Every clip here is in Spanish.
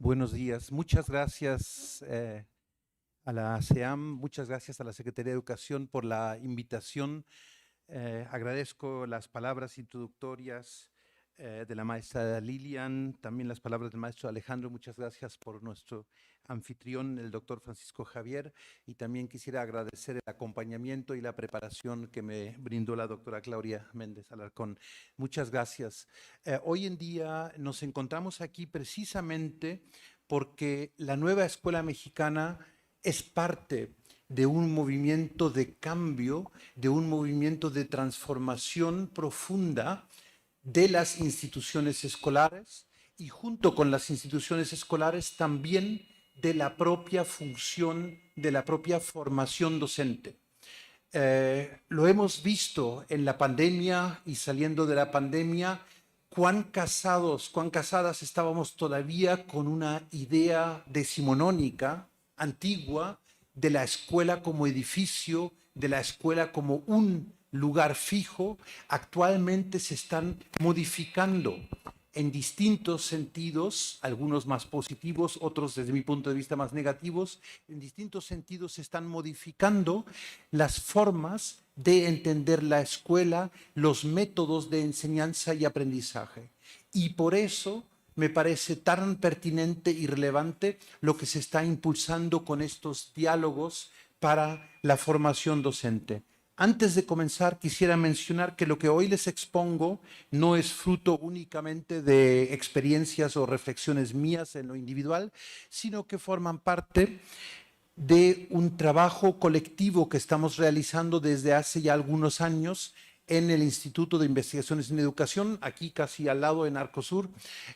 Buenos días. Muchas gracias a la SEAM, muchas gracias a la Secretaría de Educación por la invitación. Agradezco las palabras introductorias de la maestra Lilian, también las palabras del maestro Alejandro. Muchas gracias por nuestro anfitrión, el doctor Francisco Javier, y también quisiera agradecer el acompañamiento y la preparación que me brindó la doctora Claudia Méndez Alarcón. Muchas gracias. Hoy en día nos encontramos aquí precisamente porque la nueva escuela mexicana es parte de un movimiento de cambio, de un movimiento de transformación profunda de las instituciones escolares y junto con las instituciones escolares también de la propia función, de la propia formación docente. Lo hemos visto en la pandemia y saliendo de la pandemia, cuán casadas estábamos todavía con una idea decimonónica, antigua, de la escuela como edificio, de la escuela como un lugar fijo. Actualmente se están modificando en distintos sentidos, algunos más positivos, otros desde mi punto de vista más negativos. En distintos sentidos se están modificando las formas de entender la escuela, los métodos de enseñanza y aprendizaje. Y por eso me parece tan pertinente y relevante lo que se está impulsando con estos diálogos para la formación docente. Antes de comenzar, quisiera mencionar que lo que hoy les expongo no es fruto únicamente de experiencias o reflexiones mías en lo individual, sino que forman parte de un trabajo colectivo que estamos realizando desde hace ya algunos años en el Instituto de Investigaciones en Educación, aquí casi al lado en Arcosur,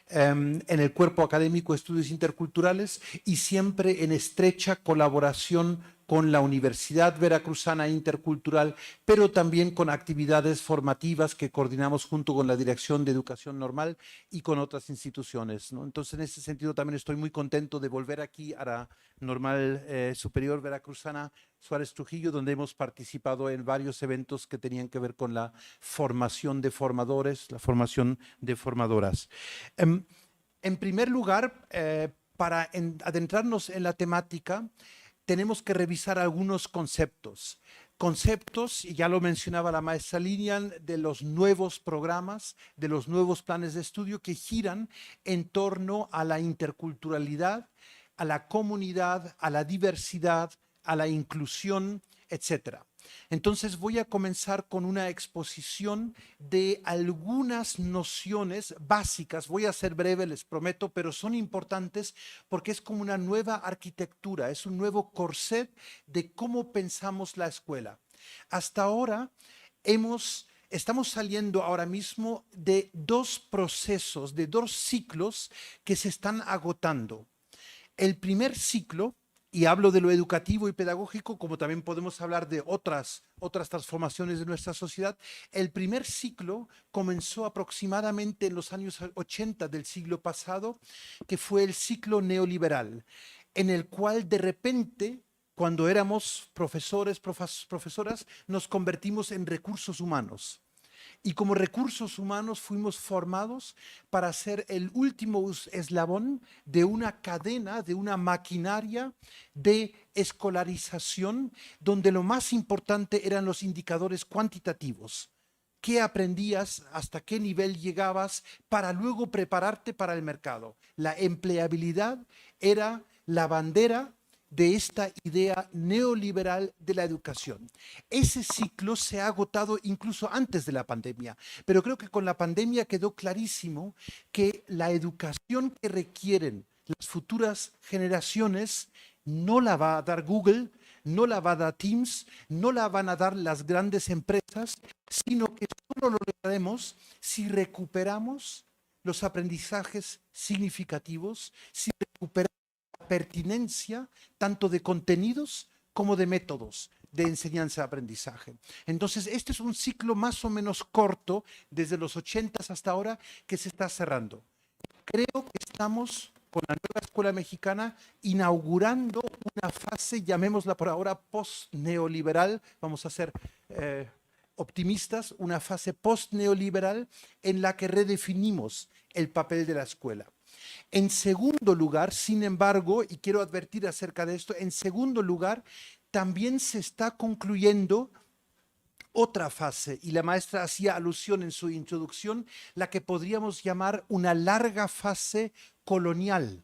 en el Cuerpo Académico de Estudios Interculturales y siempre en estrecha colaboración con la Universidad Veracruzana Intercultural, pero también con actividades formativas que coordinamos junto con la Dirección de Educación Normal y con otras instituciones, ¿no? Entonces, en ese sentido, también estoy muy contento de volver aquí a la Normal Superior Veracruzana Suárez Trujillo, donde hemos participado en varios eventos que tenían que ver con la formación de formadores, la formación de formadoras. En primer lugar, para adentrarnos en la temática, tenemos que revisar algunos conceptos. Conceptos, y ya lo mencionaba la maestra Lilian, de los nuevos programas, de los nuevos planes de estudio que giran en torno a la interculturalidad, a la comunidad, a la diversidad, a la inclusión, etcétera. Entonces voy a comenzar con una exposición de algunas nociones básicas. Voy a ser breve, les prometo, pero son importantes porque es como una nueva arquitectura, es un nuevo corset de cómo pensamos la escuela. Hasta ahora estamos saliendo ahora mismo de dos procesos, de dos ciclos que se están agotando. El primer ciclo, y hablo de lo educativo y pedagógico, como también podemos hablar de otras transformaciones de nuestra sociedad, el primer ciclo comenzó aproximadamente en los años 80 del siglo pasado, que fue el ciclo neoliberal, en el cual de repente, cuando éramos profesores, profesoras, nos convertimos en recursos humanos. Y como recursos humanos fuimos formados para ser el último eslabón de una cadena, de una maquinaria de escolarización, donde lo más importante eran los indicadores cuantitativos. ¿Qué aprendías? ¿Hasta qué nivel llegabas? Para luego prepararte para el mercado. La empleabilidad era la bandera de esta idea neoliberal de la educación. Ese ciclo se ha agotado incluso antes de la pandemia, pero creo que con la pandemia quedó clarísimo que la educación que requieren las futuras generaciones no la va a dar Google, no la va a dar Teams, no la van a dar las grandes empresas, sino que solo lo lograremos si recuperamos los aprendizajes significativos, si recuperamos pertinencia tanto de contenidos como de métodos de enseñanza-aprendizaje. Entonces, este es un ciclo más o menos corto, desde los 80 hasta ahora, que se está cerrando. Creo que estamos con la nueva escuela mexicana inaugurando una fase, llamémosla por ahora, post-neoliberal, vamos a ser optimistas, una fase post-neoliberal en la que redefinimos el papel de la escuela. En segundo lugar, sin embargo, y quiero advertir acerca de esto, en segundo lugar, también se está concluyendo otra fase, y la maestra hacía alusión en su introducción, la que podríamos llamar una larga fase colonial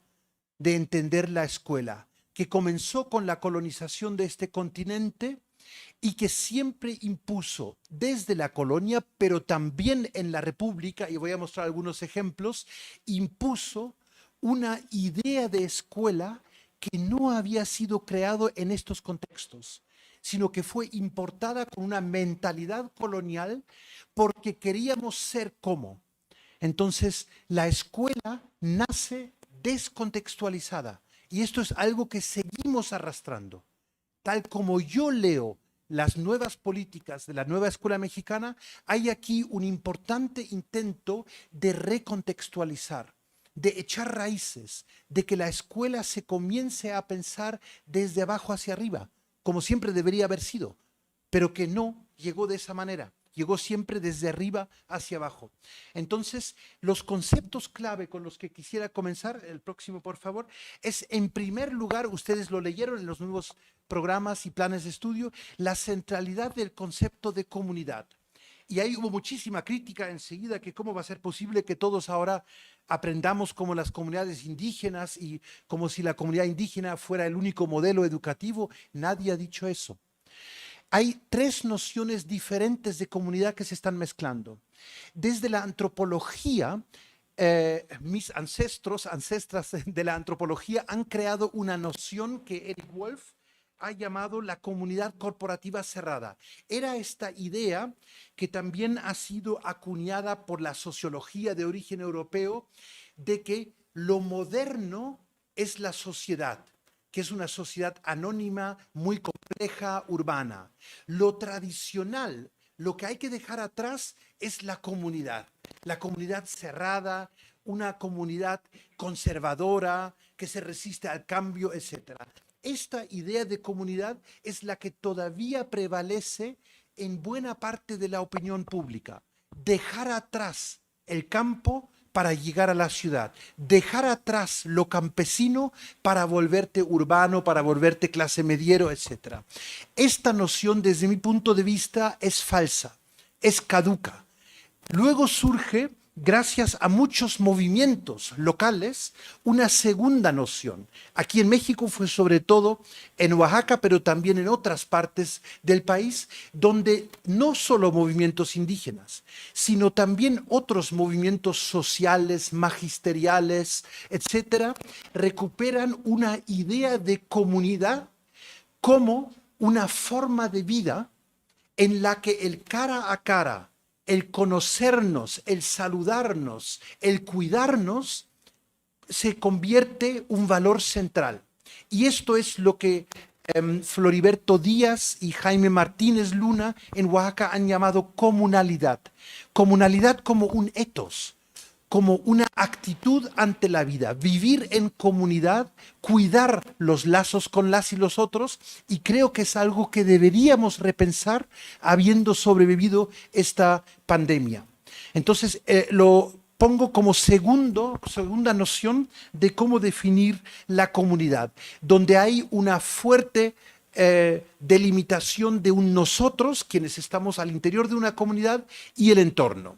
de entender la escuela, que comenzó con la colonización de este continente y que siempre impuso desde la colonia, pero también en la República, y voy a mostrar algunos ejemplos, impuso una idea de escuela que no había sido creado en estos contextos, sino que fue importada con una mentalidad colonial porque queríamos ser como. Entonces, la escuela nace descontextualizada y esto es algo que seguimos arrastrando. Tal como yo leo las nuevas políticas de la nueva escuela mexicana, hay aquí un importante intento de recontextualizar, de echar raíces, de que la escuela se comience a pensar desde abajo hacia arriba, como siempre debería haber sido, pero que no llegó de esa manera. Llegó siempre desde arriba hacia abajo. Entonces, los conceptos clave con los que quisiera comenzar, el próximo por favor, es en primer lugar, ustedes lo leyeron en los nuevos programas y planes de estudio, la centralidad del concepto de comunidad. Y ahí hubo muchísima crítica enseguida que cómo va a ser posible que todos ahora aprendamos como las comunidades indígenas y como si la comunidad indígena fuera el único modelo educativo. Nadie ha dicho eso. Hay tres nociones diferentes de comunidad que se están mezclando. Desde la antropología, mis ancestras de la antropología han creado una noción que Eric Wolf ha llamado la comunidad corporativa cerrada. Era esta idea que también ha sido acuñada por la sociología de origen europeo de que lo moderno es la sociedad, que es una sociedad anónima, muy compleja, urbana. Lo tradicional, lo que hay que dejar atrás es la comunidad cerrada, una comunidad conservadora, que se resiste al cambio, etc. Esta idea de comunidad es la que todavía prevalece en buena parte de la opinión pública. Dejar atrás el campo para llegar a la ciudad, dejar atrás lo campesino para volverte urbano, para volverte clase mediero, etc. Esta noción, desde mi punto de vista, es falsa, es caduca. Luego surge, gracias a muchos movimientos locales, una segunda noción. Aquí en México fue sobre todo en Oaxaca, pero también en otras partes del país, donde no solo movimientos indígenas, sino también otros movimientos sociales, magisteriales, etcétera, recuperan una idea de comunidad como una forma de vida en la que el cara a cara, el conocernos, el saludarnos, el cuidarnos, se convierte un valor central. Y esto es lo que Floriberto Díaz y Jaime Martínez Luna en Oaxaca han llamado comunalidad. Comunalidad como un ethos, como una actitud ante la vida, vivir en comunidad, cuidar los lazos con las y los otros, y creo que es algo que deberíamos repensar habiendo sobrevivido esta pandemia. Entonces, lo pongo como segunda noción de cómo definir la comunidad, donde hay una fuerte delimitación de un nosotros, quienes estamos al interior de una comunidad, y el entorno.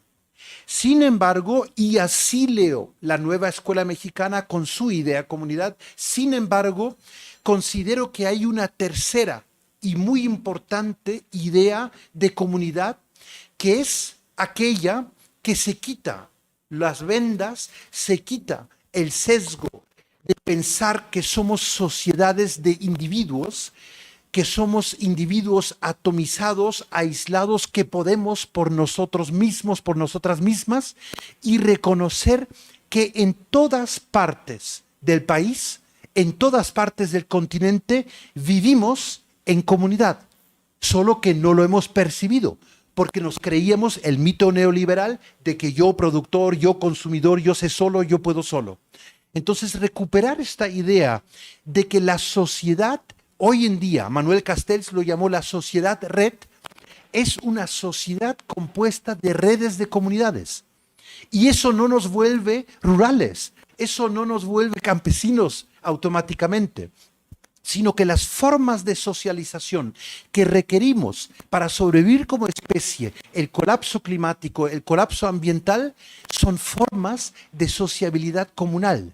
Sin embargo, y así leo la nueva escuela mexicana con su idea comunidad, sin embargo, considero que hay una tercera y muy importante idea de comunidad, que es aquella que se quita las vendas, se quita el sesgo de pensar que somos sociedades de individuos, que somos individuos atomizados, aislados, que podemos por nosotros mismos, por nosotras mismas, y reconocer que en todas partes del país, en todas partes del continente, vivimos en comunidad, solo que no lo hemos percibido, porque nos creíamos el mito neoliberal de que yo productor, yo consumidor, yo sé solo, yo puedo solo. Entonces, recuperar esta idea de que la sociedad hoy en día, Manuel Castells lo llamó la sociedad red, es una sociedad compuesta de redes de comunidades. Y eso no nos vuelve rurales, eso no nos vuelve campesinos automáticamente, sino que las formas de socialización que requerimos para sobrevivir como especie, el colapso climático, el colapso ambiental, son formas de sociabilidad comunal,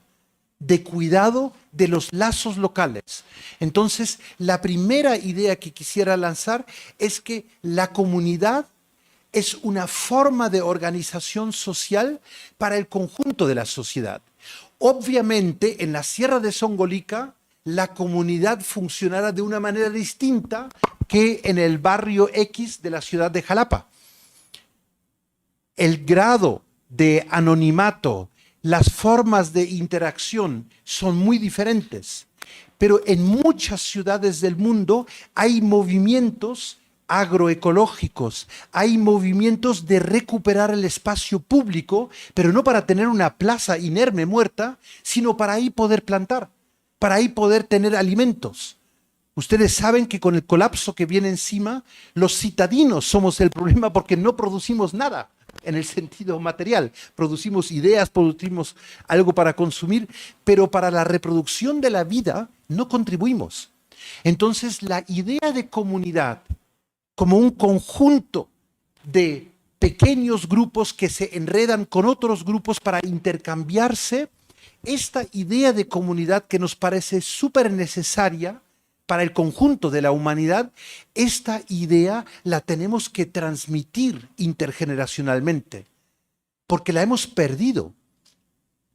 de cuidado de los lazos locales. Entonces, la primera idea que quisiera lanzar es que la comunidad es una forma de organización social para el conjunto de la sociedad. Obviamente, en la Sierra de Songolica, la comunidad funcionará de una manera distinta que en el barrio X de la ciudad de Jalapa. El grado de anonimato, las formas de interacción son muy diferentes, pero en muchas ciudades del mundo hay movimientos agroecológicos, hay movimientos de recuperar el espacio público, pero no para tener una plaza inerme muerta, sino para ahí poder plantar, para ahí poder tener alimentos. Ustedes saben que con el colapso que viene encima, los citadinos somos el problema porque no producimos nada en el sentido material. Producimos ideas, producimos algo para consumir, pero para la reproducción de la vida no contribuimos. Entonces, la idea de comunidad como un conjunto de pequeños grupos que se enredan con otros grupos para intercambiarse, esta idea de comunidad que nos parece súper necesaria para el conjunto de la humanidad, esta idea la tenemos que transmitir intergeneracionalmente, porque la hemos perdido.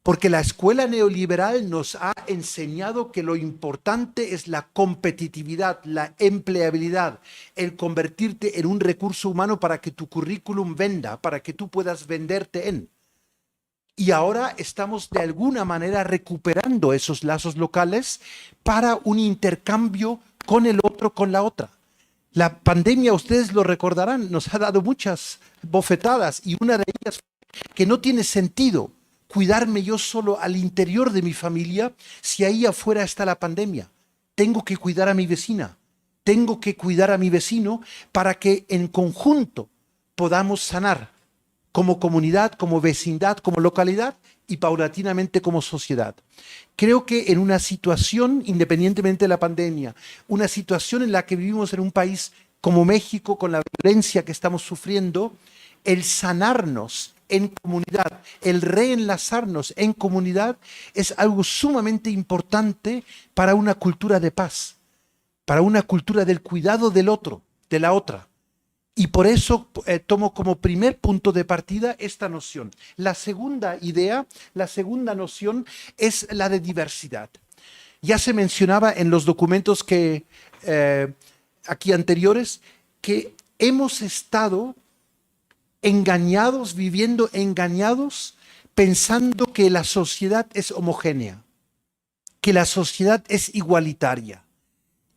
Porque la escuela neoliberal nos ha enseñado que lo importante es la competitividad, la empleabilidad, el convertirte en un recurso humano para que tu currículum venda, para que tú puedas venderte en. Y ahora estamos de alguna manera recuperando esos lazos locales para un intercambio con el otro, con la otra. La pandemia, ustedes lo recordarán, nos ha dado muchas bofetadas y una de ellas fue que no tiene sentido cuidarme yo solo al interior de mi familia si ahí afuera está la pandemia. Tengo que cuidar a mi vecina, tengo que cuidar a mi vecino para que en conjunto podamos sanar como comunidad, como vecindad, como localidad y paulatinamente como sociedad. Creo que en una situación, independientemente de la pandemia, una situación en la que vivimos en un país como México, con la violencia que estamos sufriendo, el sanarnos en comunidad, el reenlazarnos en comunidad es algo sumamente importante para una cultura de paz, para una cultura del cuidado del otro, de la otra. Y por eso tomo como primer punto de partida esta noción. La segunda idea, la segunda noción es la de diversidad. Ya se mencionaba en los documentos que aquí anteriores que hemos estado engañados, viviendo engañados, pensando que la sociedad es homogénea, que la sociedad es igualitaria,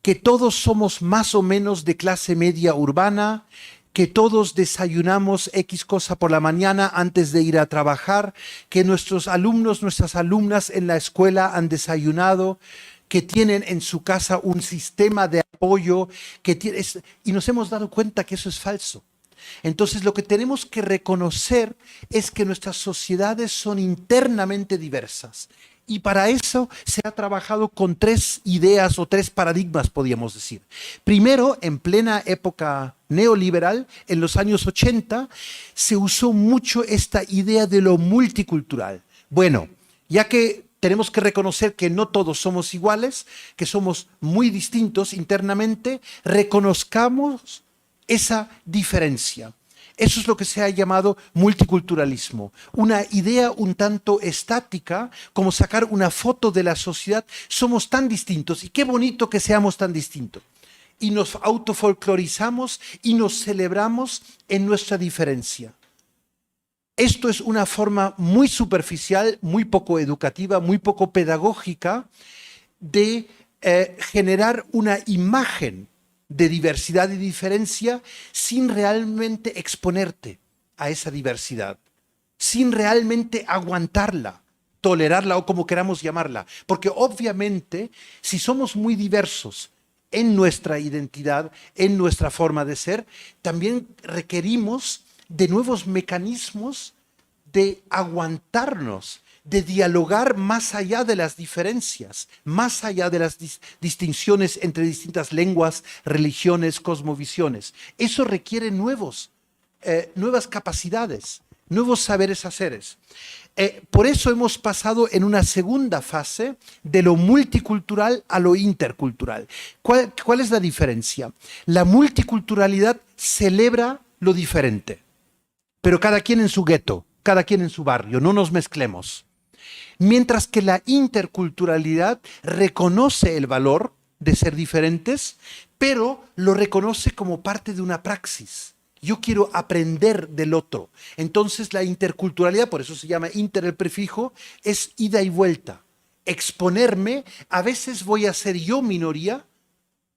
que todos somos más o menos de clase media urbana, que todos desayunamos X cosa por la mañana antes de ir a trabajar, que nuestros alumnos, nuestras alumnas en la escuela han desayunado, que tienen en su casa un sistema de apoyo, y nos hemos dado cuenta que eso es falso. Entonces lo que tenemos que reconocer es que nuestras sociedades son internamente diversas. Y para eso se ha trabajado con tres ideas o tres paradigmas, podríamos decir. Primero, en plena época neoliberal, en los años 80, se usó mucho esta idea de lo multicultural. Bueno, ya que tenemos que reconocer que no todos somos iguales, que somos muy distintos internamente, reconozcamos esa diferencia. Eso es lo que se ha llamado multiculturalismo, una idea un tanto estática, como sacar una foto de la sociedad. Somos tan distintos y qué bonito que seamos tan distintos. Y nos autofolclorizamos y nos celebramos en nuestra diferencia. Esto es una forma muy superficial, muy poco educativa, muy poco pedagógica de generar una imagen de diversidad y diferencia sin realmente exponerte a esa diversidad, sin realmente aguantarla, tolerarla o como queramos llamarla. Porque obviamente si somos muy diversos en nuestra identidad, en nuestra forma de ser, también requerimos de nuevos mecanismos de aguantarnos, de dialogar más allá de las diferencias, más allá de las distinciones entre distintas lenguas, religiones, cosmovisiones. Eso requiere nuevas capacidades, nuevos saberes haceres. Por eso hemos pasado en una segunda fase de lo multicultural a lo intercultural. ¿Cuál es la diferencia? La multiculturalidad celebra lo diferente, pero cada quien en su gueto, cada quien en su barrio, no nos mezclemos. Mientras que la interculturalidad reconoce el valor de ser diferentes, pero lo reconoce como parte de una praxis. Yo quiero aprender del otro. Entonces la interculturalidad, por eso se llama inter el prefijo, es ida y vuelta. Exponerme, a veces voy a ser yo minoría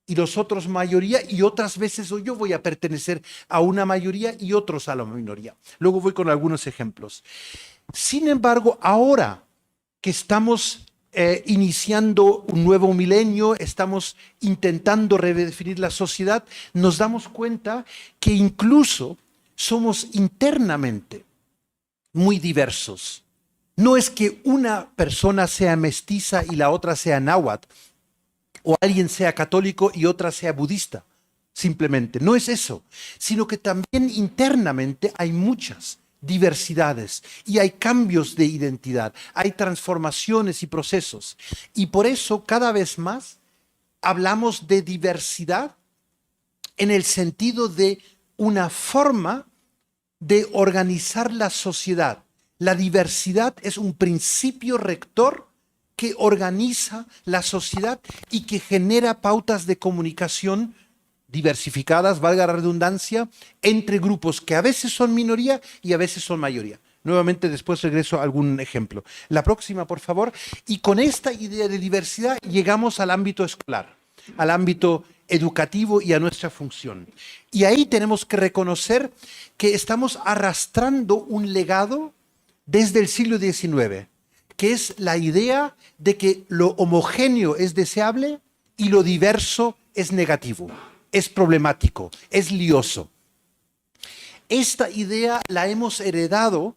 y los otros mayoría, y otras veces yo voy a pertenecer a una mayoría y otros a la minoría. Luego voy con algunos ejemplos. Sin embargo, ahora que estamos iniciando un nuevo milenio, estamos intentando redefinir la sociedad, nos damos cuenta que incluso somos internamente muy diversos. No es que una persona sea mestiza y la otra sea náhuatl, o alguien sea católico y otra sea budista, simplemente. No es eso, sino que también internamente hay muchas diversidades y hay cambios de identidad, hay transformaciones y procesos. Y por eso cada vez más hablamos de diversidad en el sentido de una forma de organizar la sociedad. La diversidad es un principio rector que organiza la sociedad y que genera pautas de comunicación diversificadas, valga la redundancia, entre grupos que a veces son minoría y a veces son mayoría. Nuevamente después regreso a algún ejemplo. La próxima, por favor. Y con esta idea de diversidad llegamos al ámbito escolar, al ámbito educativo y a nuestra función. Y ahí tenemos que reconocer que estamos arrastrando un legado desde el siglo XIX, que es la idea de que lo homogéneo es deseable y lo diverso es negativo. Es problemático, es lioso. Esta idea la hemos heredado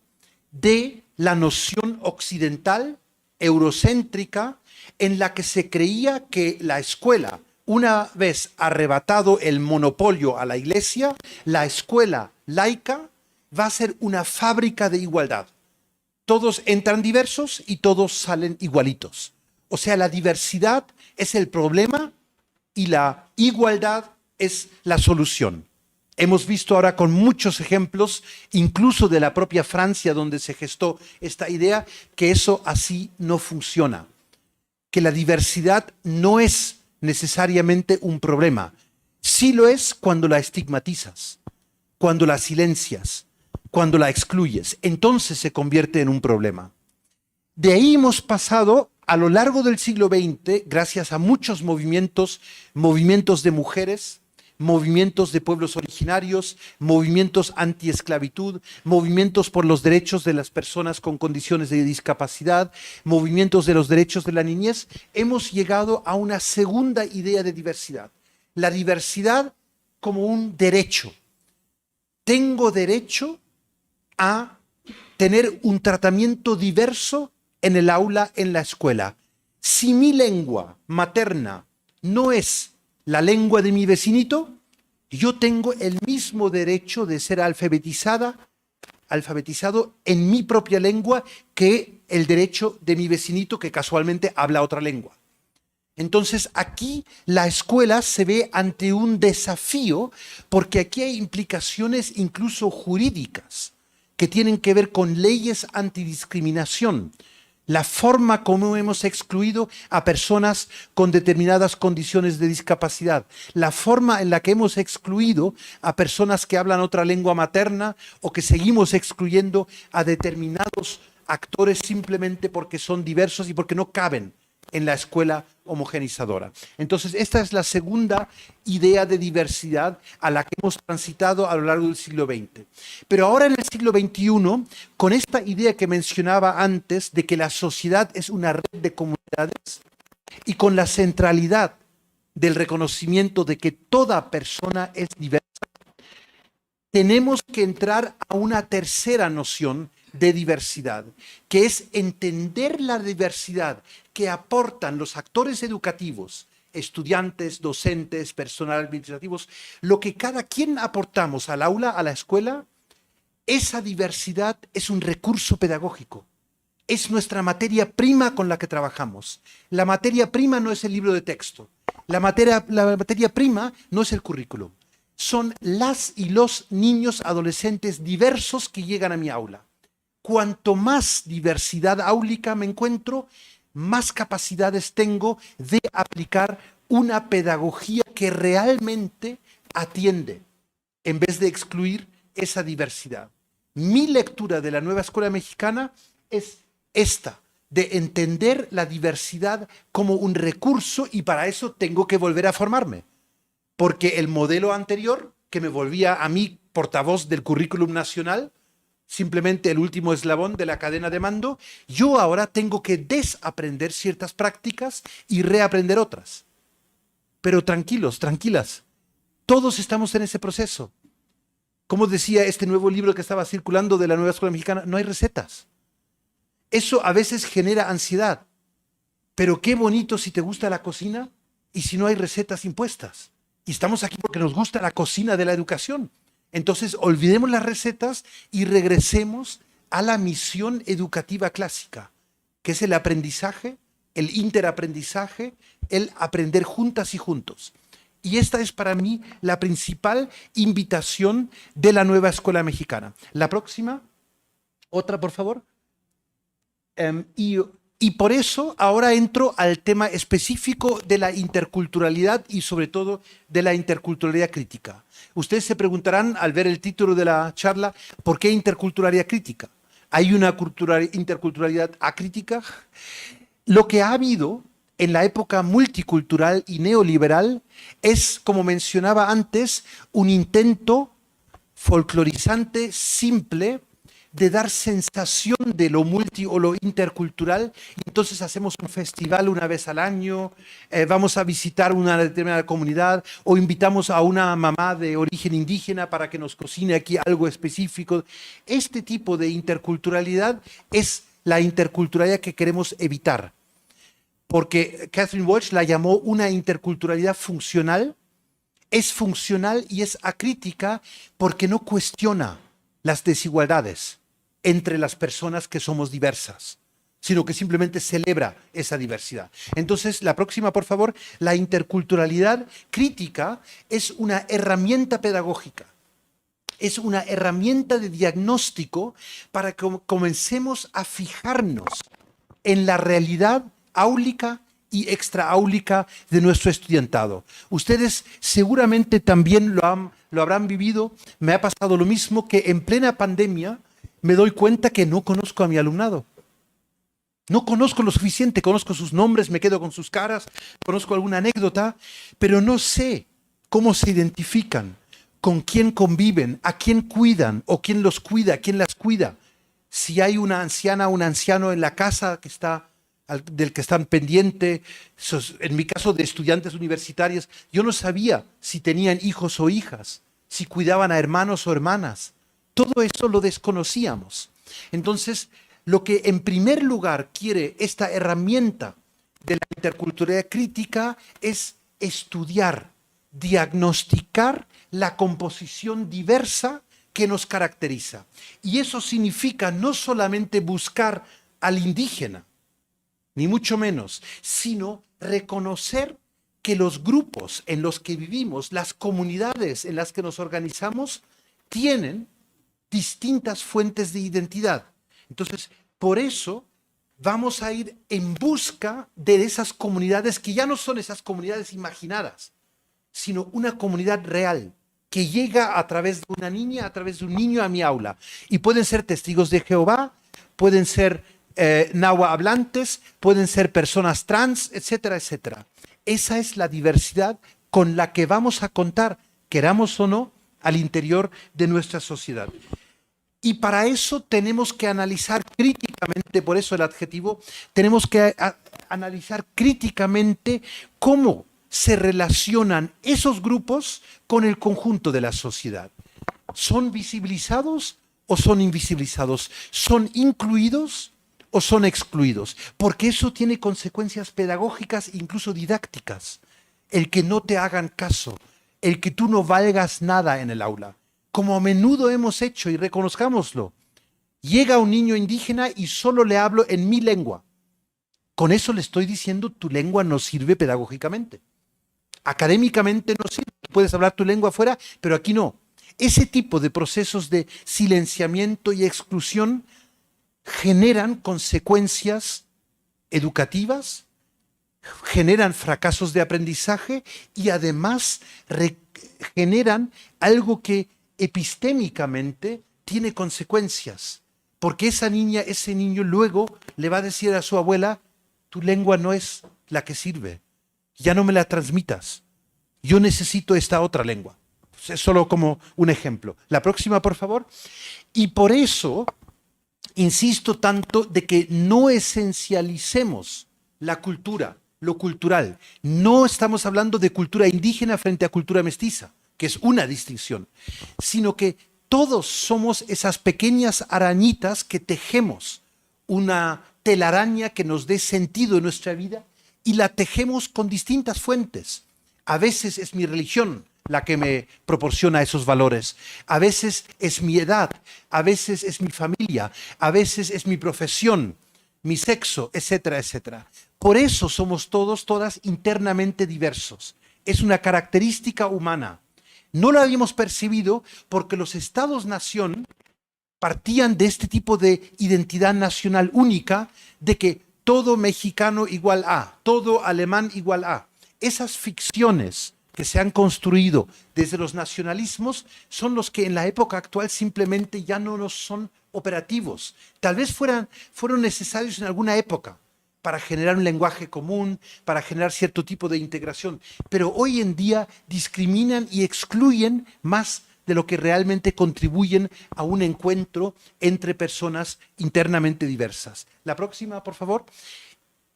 de la noción occidental, eurocéntrica, en la que se creía que la escuela, una vez arrebatado el monopolio a la iglesia, la escuela laica va a ser una fábrica de igualdad. Todos entran diversos y todos salen igualitos. O sea, la diversidad es el problema y la igualdad es la solución. Hemos visto ahora con muchos ejemplos, incluso de la propia Francia, donde se gestó esta idea, que eso así no funciona. Que la diversidad no es necesariamente un problema. Sí lo es cuando la estigmatizas, cuando la silencias, cuando la excluyes. Entonces se convierte en un problema. De ahí hemos pasado a lo largo del siglo XX, gracias a muchos movimientos de mujeres, movimientos de pueblos originarios, movimientos antiesclavitud, movimientos por los derechos de las personas con condiciones de discapacidad, movimientos de los derechos de la niñez, hemos llegado a una segunda idea de diversidad. La diversidad como un derecho. Tengo derecho a tener un tratamiento diverso en el aula, en la escuela. Si mi lengua materna no es la lengua de mi vecinito, yo tengo el mismo derecho de ser alfabetizado en mi propia lengua que el derecho de mi vecinito que casualmente habla otra lengua. Entonces aquí la escuela se ve ante un desafío porque aquí hay implicaciones incluso jurídicas que tienen que ver con leyes antidiscriminación. La forma como hemos excluido a personas con determinadas condiciones de discapacidad, la forma en la que hemos excluido a personas que hablan otra lengua materna o que seguimos excluyendo a determinados actores simplemente porque son diversos y porque no caben en la escuela homogenizadora. Entonces, esta es la segunda idea de diversidad a la que hemos transitado a lo largo del siglo XX. Pero ahora en el siglo XXI, con esta idea que mencionaba antes de que la sociedad es una red de comunidades y con la centralidad del reconocimiento de que toda persona es diversa, tenemos que entrar a una tercera noción de diversidad, que es entender la diversidad que aportan los actores educativos, estudiantes, docentes, personal administrativos, lo que cada quien aportamos al aula, a la escuela. Esa diversidad es un recurso pedagógico. Es nuestra materia prima con la que trabajamos. La materia prima no es el libro de texto. La materia prima no es el currículum. Son las y los niños adolescentes diversos que llegan a mi aula. Cuanto más diversidad áulica me encuentro, más capacidades tengo de aplicar una pedagogía que realmente atiende, en vez de excluir esa diversidad. Mi lectura de la nueva escuela mexicana es esta, de entender la diversidad como un recurso, y para eso tengo que volver a formarme. Porque el modelo anterior, que me volvía a mí portavoz del currículum nacional, simplemente el último eslabón de la cadena de mando, yo ahora tengo que desaprender ciertas prácticas y reaprender otras. Pero tranquilos, tranquilas, todos estamos en ese proceso. Como decía este nuevo libro que estaba circulando de la nueva escuela mexicana, no hay recetas. Eso a veces genera ansiedad, pero qué bonito si te gusta la cocina y si no hay recetas impuestas. Y estamos aquí porque nos gusta la cocina de la educación. Entonces, olvidemos las recetas y regresemos a la misión educativa clásica, que es el aprendizaje, el interaprendizaje, el aprender juntas y juntos. Y esta es para mí la principal invitación de la nueva escuela mexicana. La próxima, otra por favor. Y por eso ahora entro al tema específico de la interculturalidad y sobre todo de la interculturalidad crítica. Ustedes se preguntarán al ver el título de la charla, ¿por qué interculturalidad crítica? ¿Hay una interculturalidad acrítica? Lo que ha habido en la época multicultural y neoliberal es, como mencionaba antes, un intento folclorizante, simple, de dar sensación de lo multi o lo intercultural. Entonces hacemos un festival una vez al año, vamos a visitar una determinada comunidad o invitamos a una mamá de origen indígena para que nos cocine aquí algo específico. Este tipo de interculturalidad es la interculturalidad que queremos evitar, porque Catherine Walsh la llamó una interculturalidad funcional. Es funcional y es acrítica porque no cuestiona las desigualdades entre las personas que somos diversas, sino que simplemente celebra esa diversidad. Entonces, la próxima, por favor. La interculturalidad crítica es una herramienta pedagógica, es una herramienta de diagnóstico para que comencemos a fijarnos en la realidad áulica y extraáulica de nuestro estudiantado. Ustedes seguramente también lo habrán vivido. Me ha pasado lo mismo, que en plena pandemia me doy cuenta que no conozco a mi alumnado. No conozco lo suficiente, conozco sus nombres, me quedo con sus caras, conozco alguna anécdota, pero no sé cómo se identifican, con quién conviven, a quién cuidan o quién los cuida, quién las cuida. Si hay una anciana o un anciano en la casa del que están pendientes. En mi caso de estudiantes universitarios, yo no sabía si tenían hijos o hijas, si cuidaban a hermanos o hermanas. Todo eso lo desconocíamos. Entonces, lo que en primer lugar quiere esta herramienta de la interculturalidad crítica es estudiar, diagnosticar la composición diversa que nos caracteriza. Y eso significa no solamente buscar al indígena, ni mucho menos, sino reconocer que los grupos en los que vivimos, las comunidades en las que nos organizamos, tienen distintas fuentes de identidad. Entonces, por eso vamos a ir en busca de esas comunidades que ya no son esas comunidades imaginadas, sino una comunidad real, que llega a través de una niña, a través de un niño a mi aula. Y pueden ser testigos de Jehová, pueden ser náhuatl hablantes, pueden ser personas trans, etcétera, etcétera. Esa es la diversidad con la que vamos a contar, queramos o no, al interior de nuestra sociedad. Y para eso tenemos que analizar críticamente, por eso el adjetivo, tenemos que analizar críticamente cómo se relacionan esos grupos con el conjunto de la sociedad. ¿Son visibilizados o son invisibilizados? ¿Son incluidos o son excluidos? Porque eso tiene consecuencias pedagógicas, incluso didácticas. El que no te hagan caso, el que tú no valgas nada en el aula, como a menudo hemos hecho, y reconozcámoslo. Llega un niño indígena y solo le hablo en mi lengua. Con eso le estoy diciendo, tu lengua no sirve pedagógicamente. Académicamente no sirve. Puedes hablar tu lengua afuera, pero aquí no. Ese tipo de procesos de silenciamiento y exclusión generan consecuencias educativas, generan fracasos de aprendizaje y además generan algo que epistémicamente tiene consecuencias. Porque esa niña, ese niño luego le va a decir a su abuela, tu lengua no es la que sirve, ya no me la transmitas, yo necesito esta otra lengua. Es solo como un ejemplo. La próxima, por favor. Y por eso insisto tanto de que no esencialicemos la cultura, lo cultural. No estamos hablando de cultura indígena frente a cultura mestiza, que es una distinción, sino que todos somos esas pequeñas arañitas que tejemos una telaraña que nos dé sentido en nuestra vida y la tejemos con distintas fuentes. A veces es mi religión la que me proporciona esos valores. A veces es mi edad, a veces es mi familia, a veces es mi profesión, mi sexo, etcétera, etcétera. Por eso somos todos, todas internamente diversos. Es una característica humana. No lo habíamos percibido porque los estados-nación partían de este tipo de identidad nacional única, de que todo mexicano igual a, todo alemán igual a. Esas ficciones que se han construido desde los nacionalismos son los que en la época actual simplemente ya no nos son operativos. Tal vez fueron necesarios en alguna época para generar un lenguaje común, para generar cierto tipo de integración, pero hoy en día discriminan y excluyen más de lo que realmente contribuyen a un encuentro entre personas internamente diversas. La próxima, por favor.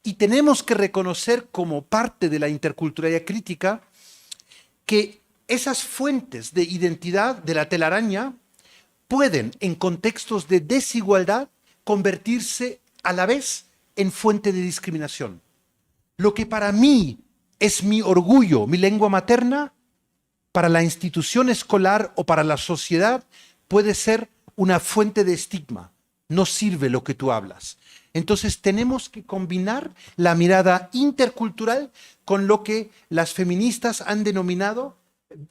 Y tenemos que reconocer como parte de la interculturalidad crítica que esas fuentes de identidad de la telaraña pueden, en contextos de desigualdad, convertirse a la vez en fuente de discriminación. Lo que para mí es mi orgullo, mi lengua materna, para la institución escolar o para la sociedad puede ser una fuente de estigma. No sirve lo que tú hablas. Entonces tenemos que combinar la mirada intercultural con lo que las feministas han denominado,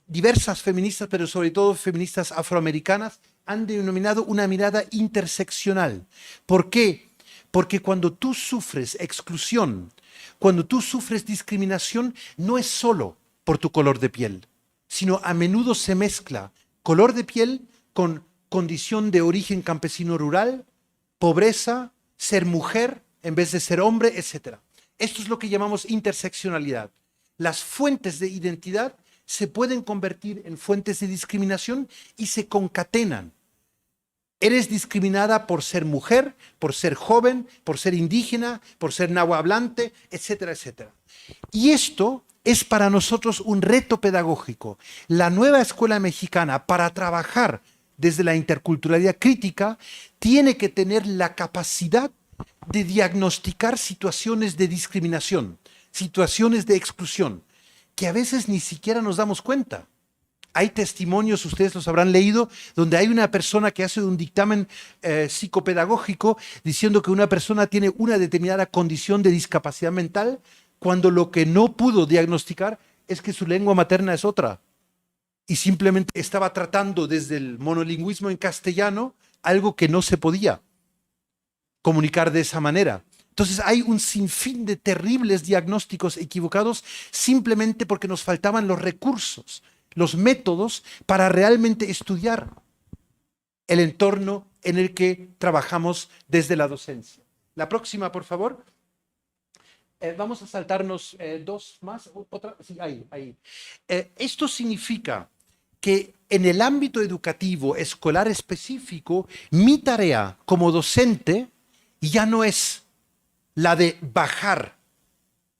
diversas feministas, pero sobre todo feministas afroamericanas, han denominado una mirada interseccional. ¿Por qué? Porque cuando tú sufres exclusión, cuando tú sufres discriminación, no es solo por tu color de piel, sino a menudo se mezcla color de piel con condición de origen campesino rural, pobreza, ser mujer en vez de ser hombre, etc. Esto es lo que llamamos interseccionalidad. Las fuentes de identidad se pueden convertir en fuentes de discriminación y se concatenan. Eres discriminada por ser mujer, por ser joven, por ser indígena, por ser nahuablante, etcétera, etcétera. Y esto es para nosotros un reto pedagógico. La nueva escuela mexicana, para trabajar desde la interculturalidad crítica, tiene que tener la capacidad de diagnosticar situaciones de discriminación, situaciones de exclusión, que a veces ni siquiera nos damos cuenta. Hay testimonios, ustedes los habrán leído, donde hay una persona que hace un dictamen psicopedagógico diciendo que una persona tiene una determinada condición de discapacidad mental, cuando lo que no pudo diagnosticar es que su lengua materna es otra. Y simplemente estaba tratando desde el monolingüismo en castellano algo que no se podía comunicar de esa manera. Entonces hay un sinfín de terribles diagnósticos equivocados simplemente porque nos faltaban los recursos, los métodos para realmente estudiar el entorno en el que trabajamos desde la docencia. La próxima, por favor. Vamos a saltarnos dos más. Otra, sí, ahí. Esto significa que en el ámbito educativo escolar específico, mi tarea como docente ya no es la de bajar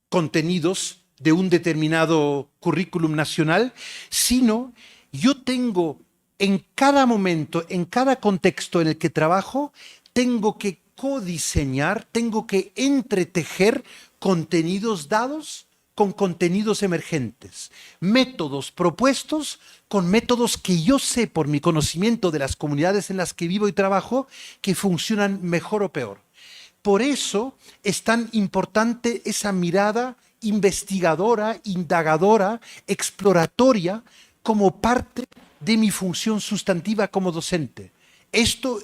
contenidos de un determinado currículum nacional, sino yo tengo en cada momento, en cada contexto en el que trabajo, tengo que codiseñar, tengo que entretejer contenidos dados con contenidos emergentes, métodos propuestos con métodos que yo sé por mi conocimiento de las comunidades en las que vivo y trabajo que funcionan mejor o peor. Por eso es tan importante esa mirada investigadora, indagadora, exploratoria, como parte de mi función sustantiva como docente. Esto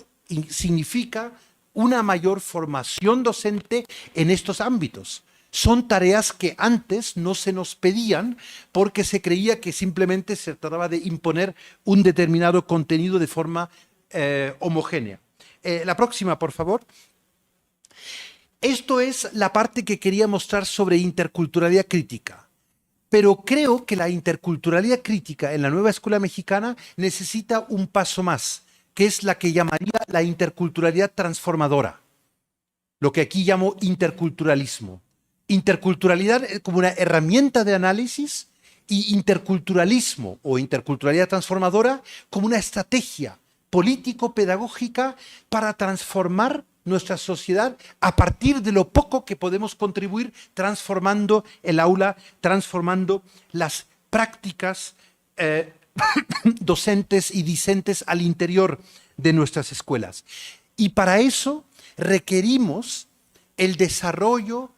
significa una mayor formación docente en estos ámbitos. Son tareas que antes no se nos pedían porque se creía que simplemente se trataba de imponer un determinado contenido de forma homogénea. La próxima, por favor. Esto es la parte que quería mostrar sobre interculturalidad crítica. Pero creo que la interculturalidad crítica en la nueva escuela mexicana necesita un paso más, que es la que llamaría la interculturalidad transformadora, lo que aquí llamo interculturalismo. Interculturalidad como una herramienta de análisis y interculturalismo o interculturalidad transformadora como una estrategia político-pedagógica para transformar nuestra sociedad a partir de lo poco que podemos contribuir transformando el aula, transformando las prácticas docentes y discentes al interior de nuestras escuelas. Y para eso requerimos el desarrollo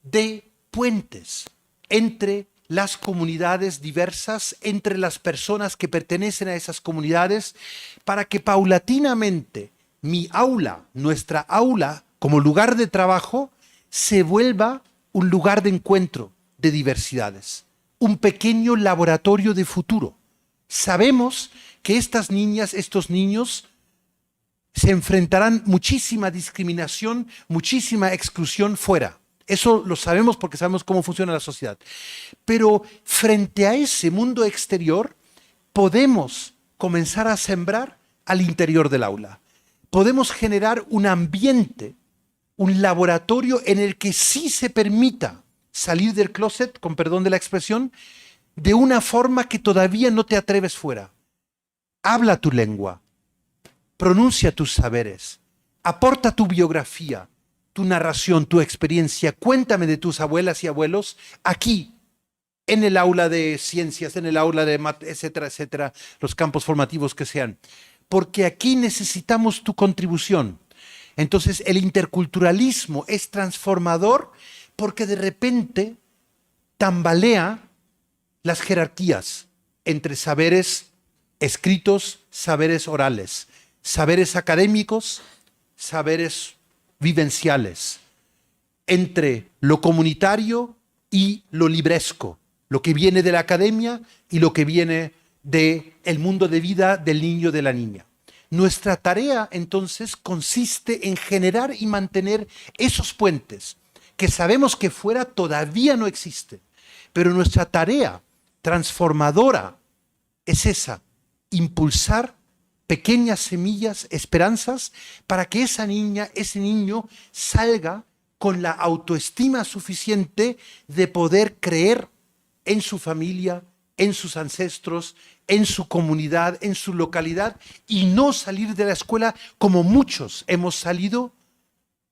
de puentes entre las comunidades diversas, entre las personas que pertenecen a esas comunidades, para que paulatinamente mi aula, nuestra aula, como lugar de trabajo, se vuelva un lugar de encuentro de diversidades, un pequeño laboratorio de futuro. Sabemos que estas niñas, estos niños, se enfrentarán muchísima discriminación, muchísima exclusión fuera. Eso lo sabemos porque sabemos cómo funciona la sociedad. Pero frente a ese mundo exterior, podemos comenzar a sembrar al interior del aula. Podemos generar un ambiente, un laboratorio en el que sí se permita salir del closet, con perdón de la expresión, de una forma que todavía no te atreves fuera. Habla tu lengua, pronuncia tus saberes, aporta tu biografía, tu narración, tu experiencia, cuéntame de tus abuelas y abuelos aquí, en el aula de ciencias, en el aula de etcétera, etcétera, los campos formativos que sean. Porque aquí necesitamos tu contribución. Entonces el interculturalismo es transformador porque de repente tambalea las jerarquías entre saberes escritos, saberes orales, saberes académicos, saberes vivenciales, entre lo comunitario y lo libresco, lo que viene de la academia y lo que viene del mundo de vida del niño o de la niña. Nuestra tarea entonces consiste en generar y mantener esos puentes que sabemos que fuera todavía no existen, pero nuestra tarea transformadora es esa, impulsar pequeñas semillas, esperanzas, para que esa niña, ese niño salga con la autoestima suficiente de poder creer en su familia, en sus ancestros, en su comunidad, en su localidad, y no salir de la escuela como muchos hemos salido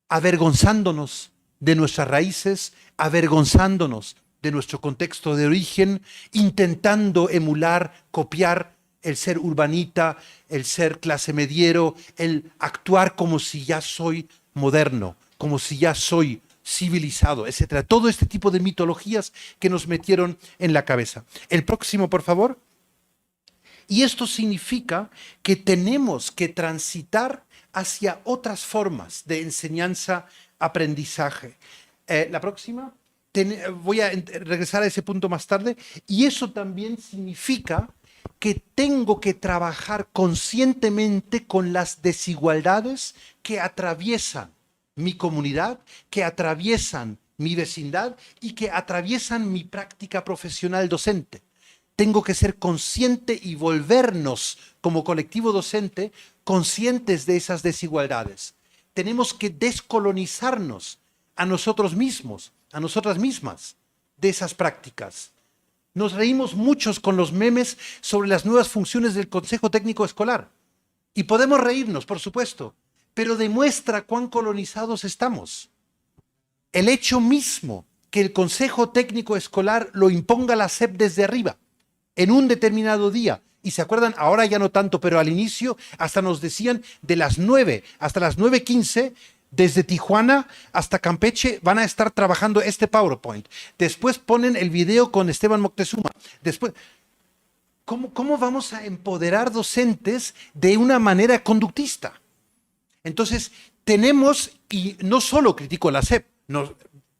avergonzándonos de nuestras raíces, avergonzándonos de nuestro contexto de origen, intentando emular, copiar el ser urbanita, el ser clase mediero, el actuar como si ya soy moderno, como si ya soy civilizado, etcétera. Todo este tipo de mitologías que nos metieron en la cabeza. El próximo, por favor. Y esto significa que tenemos que transitar hacia otras formas de enseñanza-aprendizaje. La próxima. Voy a regresar a ese punto más tarde. Y eso también significa que tengo que trabajar conscientemente con las desigualdades que atraviesan mi comunidad, que atraviesan mi vecindad y que atraviesan mi práctica profesional docente. Tengo que ser consciente y volvernos como colectivo docente conscientes de esas desigualdades. Tenemos que descolonizarnos a nosotros mismos, a nosotras mismas, de esas prácticas. Nos reímos muchos con los memes sobre las nuevas funciones del Consejo Técnico Escolar. Y podemos reírnos, por supuesto, pero demuestra cuán colonizados estamos. El hecho mismo que el Consejo Técnico Escolar lo imponga la SEP desde arriba, en un determinado día. Y se acuerdan, ahora ya no tanto, pero al inicio hasta nos decían de las 9 hasta las 9:15, desde Tijuana hasta Campeche van a estar trabajando este PowerPoint. Después ponen el video con Esteban Moctezuma. Después, ¿cómo vamos a empoderar docentes de una manera conductista? Entonces, tenemos, y no solo critico la SEP,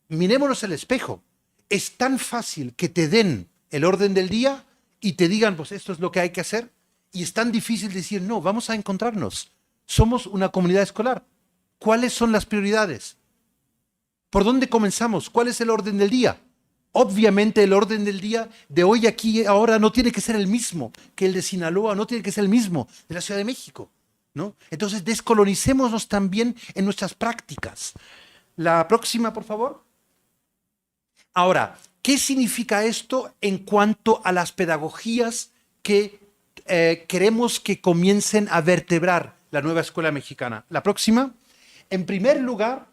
mirémonos el espejo. Es tan fácil que te den el orden del día y te digan, pues esto es lo que hay que hacer, y es tan difícil decir, no, vamos a encontrarnos. Somos una comunidad escolar. ¿Cuáles son las prioridades? ¿Por dónde comenzamos? ¿Cuál es el orden del día? Obviamente el orden del día de hoy, aquí, ahora no tiene que ser el mismo que el de Sinaloa, no tiene que ser el mismo de la Ciudad de México, ¿no? Entonces descolonicémonos también en nuestras prácticas. La próxima, por favor. Ahora, ¿qué significa esto en cuanto a las pedagogías que queremos que comiencen a vertebrar la nueva escuela mexicana? La próxima. En primer lugar,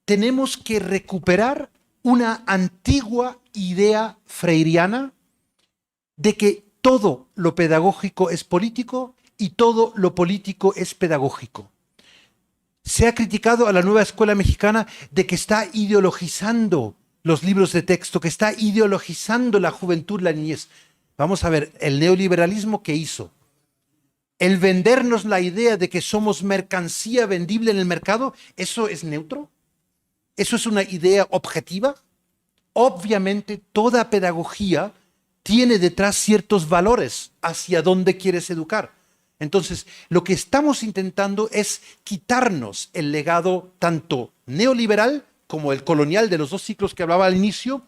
tenemos que recuperar una antigua idea freiriana de que todo lo pedagógico es político y todo lo político es pedagógico. Se ha criticado a la nueva escuela mexicana de que está ideologizando los libros de texto, que está ideologizando la juventud, la niñez. Vamos a ver, el neoliberalismo, ¿qué hizo? El vendernos la idea de que somos mercancía vendible en el mercado, ¿eso es neutro? ¿Eso es una idea objetiva? Obviamente, toda pedagogía tiene detrás ciertos valores hacia dónde quieres educar. Entonces, lo que estamos intentando es quitarnos el legado tanto neoliberal como el colonial de los dos ciclos que hablaba al inicio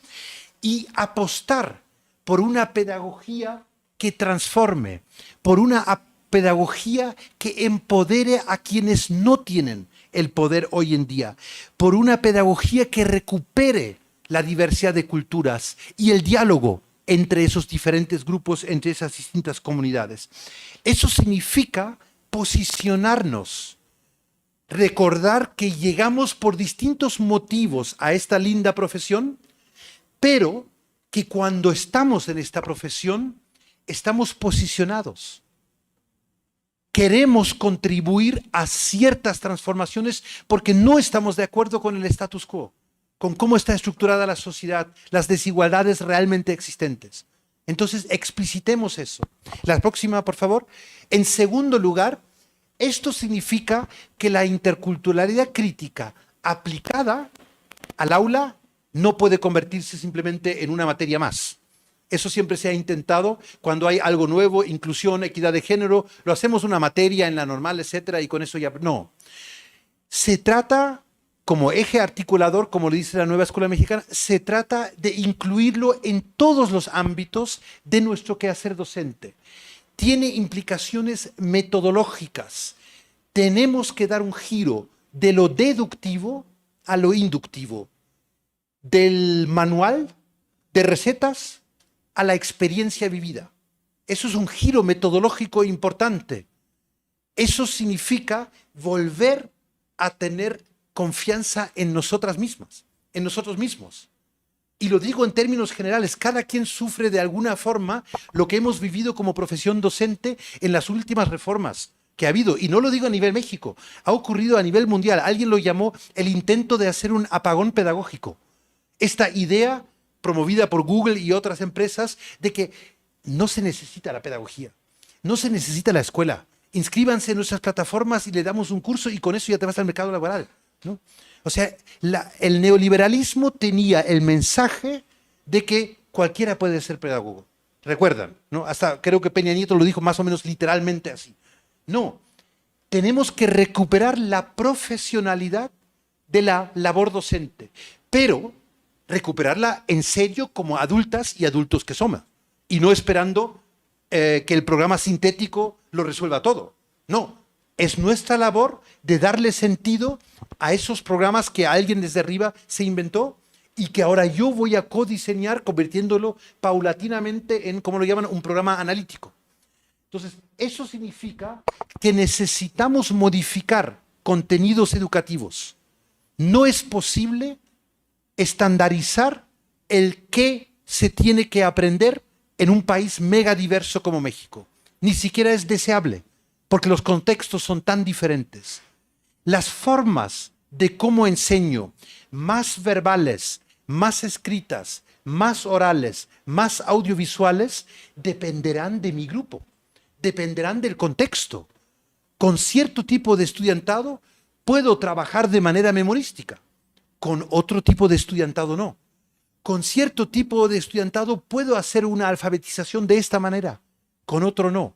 y apostar por una pedagogía que transforme, por una pedagogía que empodere a quienes no tienen el poder hoy en día, por una pedagogía que recupere la diversidad de culturas y el diálogo entre esos diferentes grupos, entre esas distintas comunidades. Eso significa posicionarnos, recordar que llegamos por distintos motivos a esta linda profesión, pero que cuando estamos en esta profesión, estamos posicionados. Queremos contribuir a ciertas transformaciones porque no estamos de acuerdo con el status quo, con cómo está estructurada la sociedad, las desigualdades realmente existentes. Entonces, explicitemos eso. La próxima, por favor. En segundo lugar, esto significa que la interculturalidad crítica aplicada al aula no puede convertirse simplemente en una materia más. Eso siempre se ha intentado cuando hay algo nuevo, inclusión, equidad de género, lo hacemos una materia en la normal, etcétera, y con eso ya... No. Se trata, como eje articulador, como le dice la nueva escuela mexicana, se trata de incluirlo en todos los ámbitos de nuestro quehacer docente. Tiene implicaciones metodológicas. Tenemos que dar un giro de lo deductivo a lo inductivo, del manual de recetas a la experiencia vivida. Eso es un giro metodológico importante. Eso significa volver a tener confianza en nosotras mismas, en nosotros mismos. Y lo digo en términos generales, cada quien sufre de alguna forma lo que hemos vivido como profesión docente en las últimas reformas que ha habido. Y no lo digo a nivel México, ha ocurrido a nivel mundial. Alguien lo llamó el intento de hacer un apagón pedagógico. Esta idea promovida por Google y otras empresas, de que no se necesita la pedagogía, no se necesita la escuela. Inscríbanse en nuestras plataformas y le damos un curso y con eso ya te vas al mercado laboral, ¿no? O sea, el neoliberalismo tenía el mensaje de que cualquiera puede ser pedagogo. ¿Recuerdan? ¿No? Hasta creo que Peña Nieto lo dijo más o menos literalmente así. No, tenemos que recuperar la profesionalidad de la labor docente, pero recuperarla en serio como adultas y adultos que somos, y no esperando que el programa sintético lo resuelva todo. No, es nuestra labor de darle sentido a esos programas que alguien desde arriba se inventó y que ahora yo voy a codiseñar convirtiéndolo paulatinamente en, como lo llaman, un programa analítico. Entonces, eso significa que necesitamos modificar contenidos educativos. No es posible estandarizar el qué se tiene que aprender en un país mega diverso como México. Ni siquiera es deseable, porque los contextos son tan diferentes. Las formas de cómo enseño, más verbales, más escritas, más orales, más audiovisuales, dependerán de mi grupo, dependerán del contexto. Con cierto tipo de estudiantado puedo trabajar de manera memorística, con otro tipo de estudiantado no. Con cierto tipo de estudiantado puedo hacer una alfabetización de esta manera, con otro no.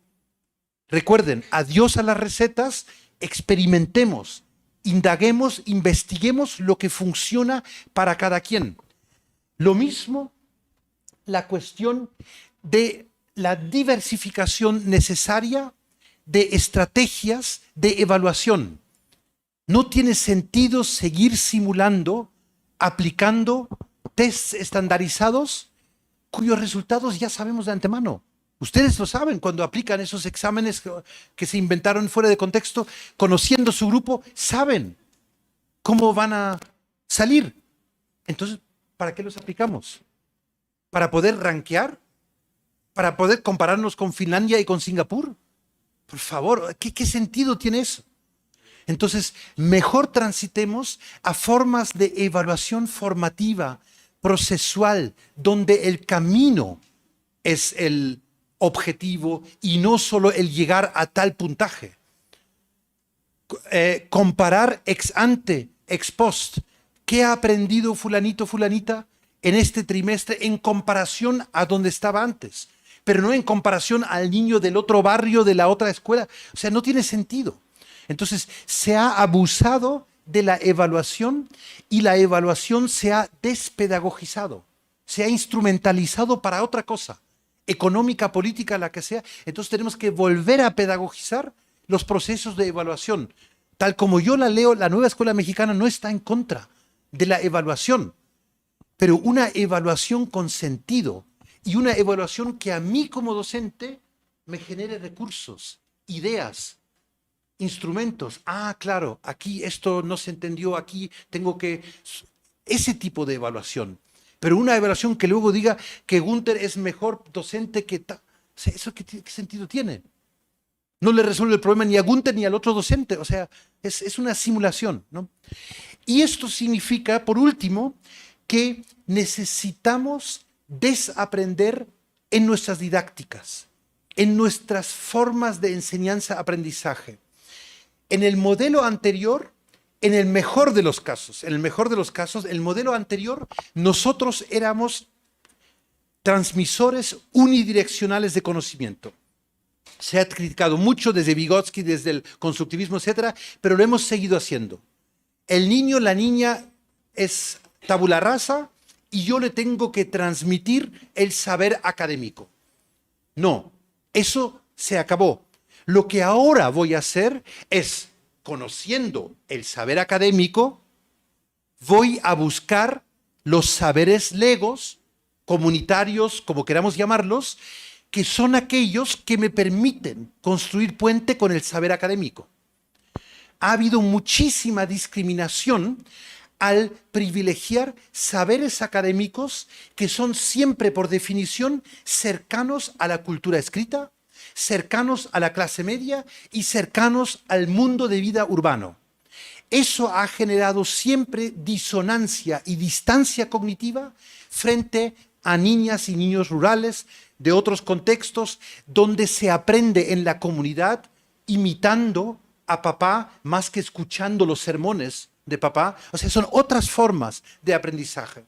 Recuerden, adiós a las recetas, experimentemos, indaguemos, investiguemos lo que funciona para cada quien. Lo mismo la cuestión de la diversificación necesaria de estrategias de evaluación. No tiene sentido seguir simulando, aplicando tests estandarizados cuyos resultados ya sabemos de antemano. Ustedes lo saben cuando aplican esos exámenes que se inventaron fuera de contexto, conociendo su grupo, saben cómo van a salir. Entonces, ¿para qué los aplicamos? ¿Para poder rankear? ¿Para poder compararnos con Finlandia y con Singapur? Por favor, ¿qué sentido tiene eso? Entonces, mejor transitemos a formas de evaluación formativa, procesual, donde el camino es el objetivo y no solo el llegar a tal puntaje. Comparar ex ante, ex post. ¿Qué ha aprendido fulanito, fulanita en este trimestre en comparación a donde estaba antes? Pero no en comparación al niño del otro barrio, de la otra escuela. O sea, no tiene sentido. Entonces, se ha abusado de la evaluación y la evaluación se ha despedagogizado, se ha instrumentalizado para otra cosa, económica, política, la que sea. Entonces tenemos que volver a pedagogizar los procesos de evaluación. Tal como yo la leo, la nueva escuela mexicana no está en contra de la evaluación, pero una evaluación con sentido y una evaluación que a mí como docente me genere recursos, ideas, instrumentos. Ah, claro, aquí esto no se entendió, aquí tengo que... Ese tipo de evaluación. Pero una evaluación que luego diga que Gunther es mejor docente que... ¿Eso qué sentido tiene? No le resuelve el problema ni a Gunther ni al otro docente. O sea, es una simulación, ¿no? Y esto significa, por último, que necesitamos desaprender en nuestras didácticas, en nuestras formas de enseñanza-aprendizaje. En el modelo anterior, en el mejor de los casos, el modelo anterior, nosotros éramos transmisores unidireccionales de conocimiento. Se ha criticado mucho desde Vygotsky, desde el constructivismo, etcétera, pero lo hemos seguido haciendo. El niño, la niña es tabula rasa y yo le tengo que transmitir el saber académico. No, eso se acabó. Lo que ahora voy a hacer es, conociendo el saber académico, voy a buscar los saberes legos, comunitarios, como queramos llamarlos, que son aquellos que me permiten construir puente con el saber académico. Ha habido muchísima discriminación al privilegiar saberes académicos que son siempre, por definición, cercanos a la cultura escrita, cercanos a la clase media y cercanos al mundo de vida urbano. Eso ha generado siempre disonancia y distancia cognitiva frente a niñas y niños rurales de otros contextos donde se aprende en la comunidad imitando a papá más que escuchando los sermones de papá. O sea, son otras formas de aprendizaje.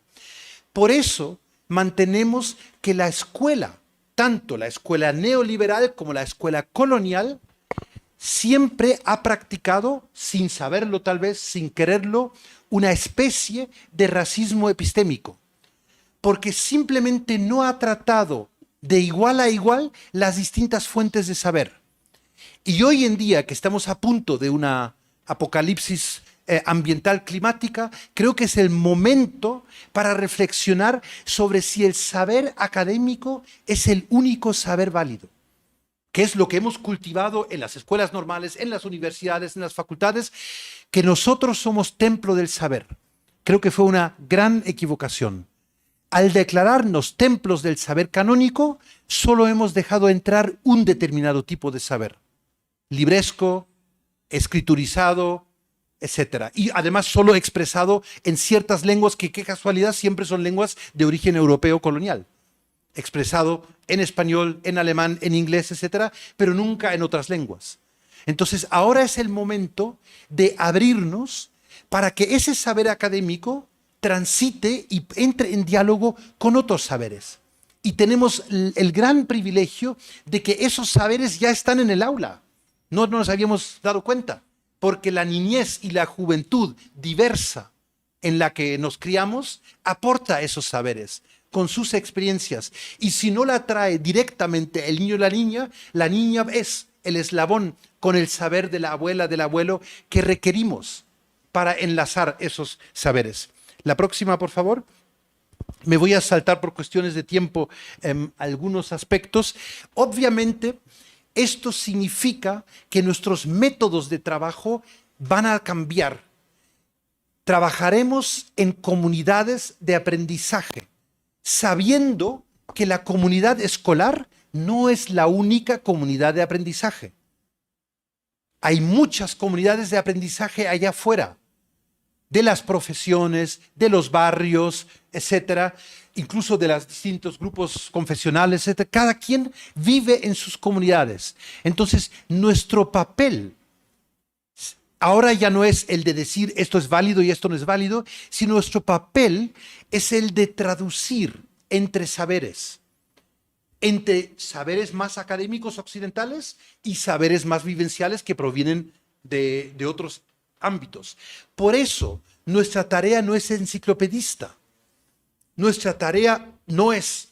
Por eso mantenemos que la escuela, tanto la escuela neoliberal como la escuela colonial, siempre ha practicado, sin saberlo tal vez, sin quererlo, una especie de racismo epistémico, porque simplemente no ha tratado de igual a igual las distintas fuentes de saber. Y hoy en día, que estamos a punto de una apocalipsis ambiental climática, creo que es el momento para reflexionar sobre si el saber académico es el único saber válido, que es lo que hemos cultivado en las escuelas normales, en las universidades, en las facultades, que nosotros somos templo del saber. Creo que fue una gran equivocación. Al declararnos templos del saber canónico, solo hemos dejado entrar un determinado tipo de saber, libresco, escriturizado, etcétera. Y además solo expresado en ciertas lenguas que, qué casualidad, siempre son lenguas de origen europeo colonial. Expresado en español, en alemán, en inglés, etcétera, pero nunca en otras lenguas. Entonces, ahora es el momento de abrirnos para que ese saber académico transite y entre en diálogo con otros saberes. Y tenemos el gran privilegio de que esos saberes ya están en el aula. No nos habíamos dado cuenta, porque la niñez y la juventud diversa en la que nos criamos aporta esos saberes con sus experiencias. Y si no la trae directamente el niño o la niña es el eslabón con el saber de la abuela, del abuelo, que requerimos para enlazar esos saberes. La próxima, por favor. Me voy a saltar por cuestiones de tiempo algunos aspectos. Obviamente, esto significa que nuestros métodos de trabajo van a cambiar. Trabajaremos en comunidades de aprendizaje, sabiendo que la comunidad escolar no es la única comunidad de aprendizaje. Hay muchas comunidades de aprendizaje allá afuera, de las profesiones, de los barrios, etcétera, incluso de los distintos grupos confesionales, etcétera. Cada quien vive en sus comunidades. Entonces, nuestro papel ahora ya no es el de decir esto es válido y esto no es válido, sino nuestro papel es el de traducir entre saberes más académicos occidentales y saberes más vivenciales que provienen de otros ámbitos. Por eso, nuestra tarea no es enciclopedista. Nuestra tarea no es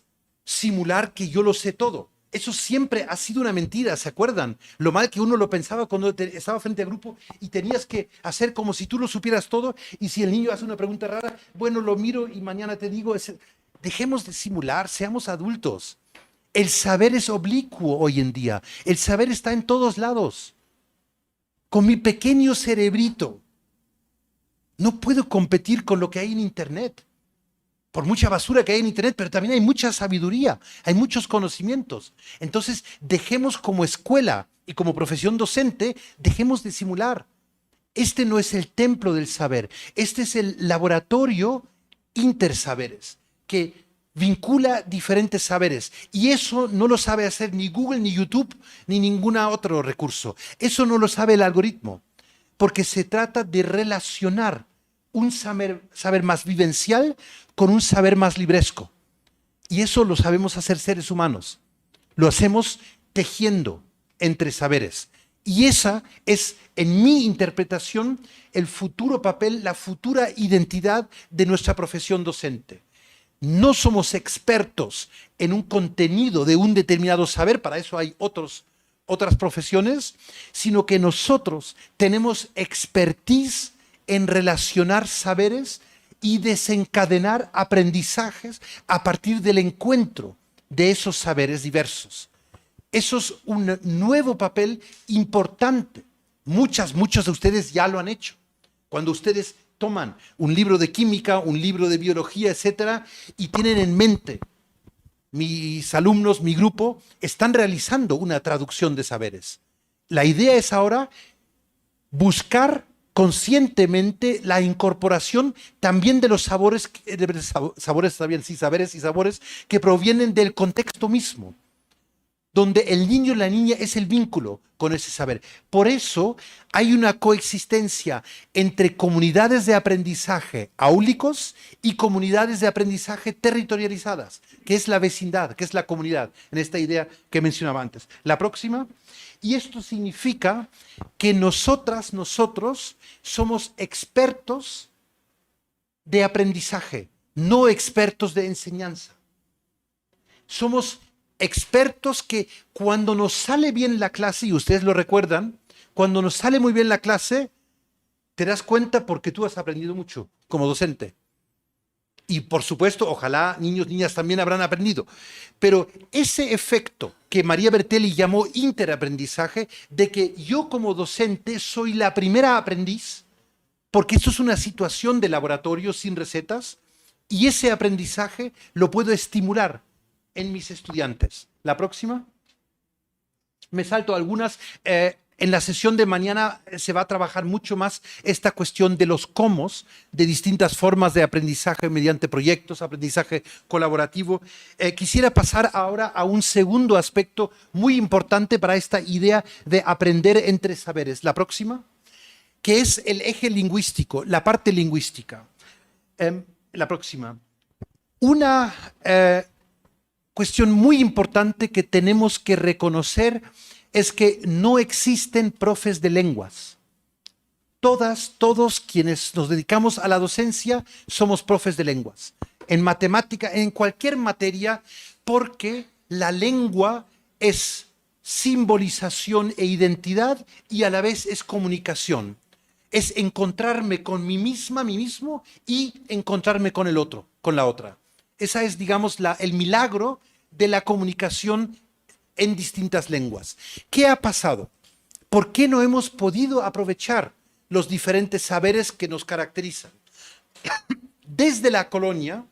simular que yo lo sé todo. Eso siempre ha sido una mentira, ¿se acuerdan? Lo mal que uno lo pensaba cuando estaba frente al grupo y tenías que hacer como si tú lo supieras todo, y si el niño hace una pregunta rara, bueno, lo miro y mañana te digo. Dejemos de simular, seamos adultos. El saber es oblicuo hoy en día. El saber está en todos lados. Con mi pequeño cerebrito no puedo competir con lo que hay en Internet. Por mucha basura que hay en Internet, pero también hay mucha sabiduría, hay muchos conocimientos. Entonces, dejemos como escuela y como profesión docente, dejemos de simular. Este no es el templo del saber, este es el laboratorio intersaberes, que vincula diferentes saberes. Y eso no lo sabe hacer ni Google, ni YouTube, ni ningún otro recurso. Eso no lo sabe el algoritmo, porque se trata de relacionar un saber más vivencial con un saber más libresco. Y eso lo sabemos hacer seres humanos. Lo hacemos tejiendo entre saberes. Y esa es, en mi interpretación, el futuro papel, la futura identidad de nuestra profesión docente. No somos expertos en un contenido de un determinado saber, para eso hay otras profesiones, sino que nosotros tenemos expertise en relacionar saberes y desencadenar aprendizajes a partir del encuentro de esos saberes diversos. Eso es un nuevo papel importante. Muchos de ustedes ya lo han hecho. Cuando ustedes toman un libro de química, un libro de biología, etcétera, y tienen en mente, mis alumnos, mi grupo, están realizando una traducción de saberes. La idea es ahora buscar conscientemente la incorporación también de los saberes y sabores que provienen del contexto mismo, donde el niño y la niña es el vínculo con ese saber. Por eso hay una coexistencia entre comunidades de aprendizaje áulicos y comunidades de aprendizaje territorializadas, que es la vecindad, que es la comunidad, en esta idea que mencionaba antes. La próxima. Y esto significa que nosotros somos expertos de aprendizaje, no expertos de enseñanza. Somos expertos que cuando nos sale bien la clase, y ustedes lo recuerdan, cuando nos sale muy bien la clase, Te das cuenta porque tú has aprendido mucho como docente. Y por supuesto, ojalá niños y niñas también habrán aprendido. Pero ese efecto que María Bertelli llamó interaprendizaje, de que yo como docente soy la primera aprendiz, porque esto es una situación de laboratorio sin recetas, y ese aprendizaje lo puedo estimular en mis estudiantes. La próxima. Me salto algunas. En la sesión de mañana se va a trabajar mucho más esta cuestión de los cómo, de distintas formas de aprendizaje mediante proyectos, aprendizaje colaborativo. Quisiera pasar ahora a un segundo aspecto muy importante para esta idea de aprender entre saberes. La próxima, que es el eje lingüístico, la parte lingüística. La próxima. Una cuestión muy importante que tenemos que reconocer es que no existen profes de lenguas. Todos quienes nos dedicamos a la docencia somos profes de lenguas. En matemática, en cualquier materia, porque la lengua es simbolización e identidad y a la vez es comunicación. Es encontrarme con mí misma, mí mismo, y encontrarme con el otro, con la otra. Esa es, digamos, el milagro de la comunicación en distintas lenguas. ¿Qué ha pasado? ¿Por qué no hemos podido aprovechar los diferentes saberes que nos caracterizan? Desde la colonia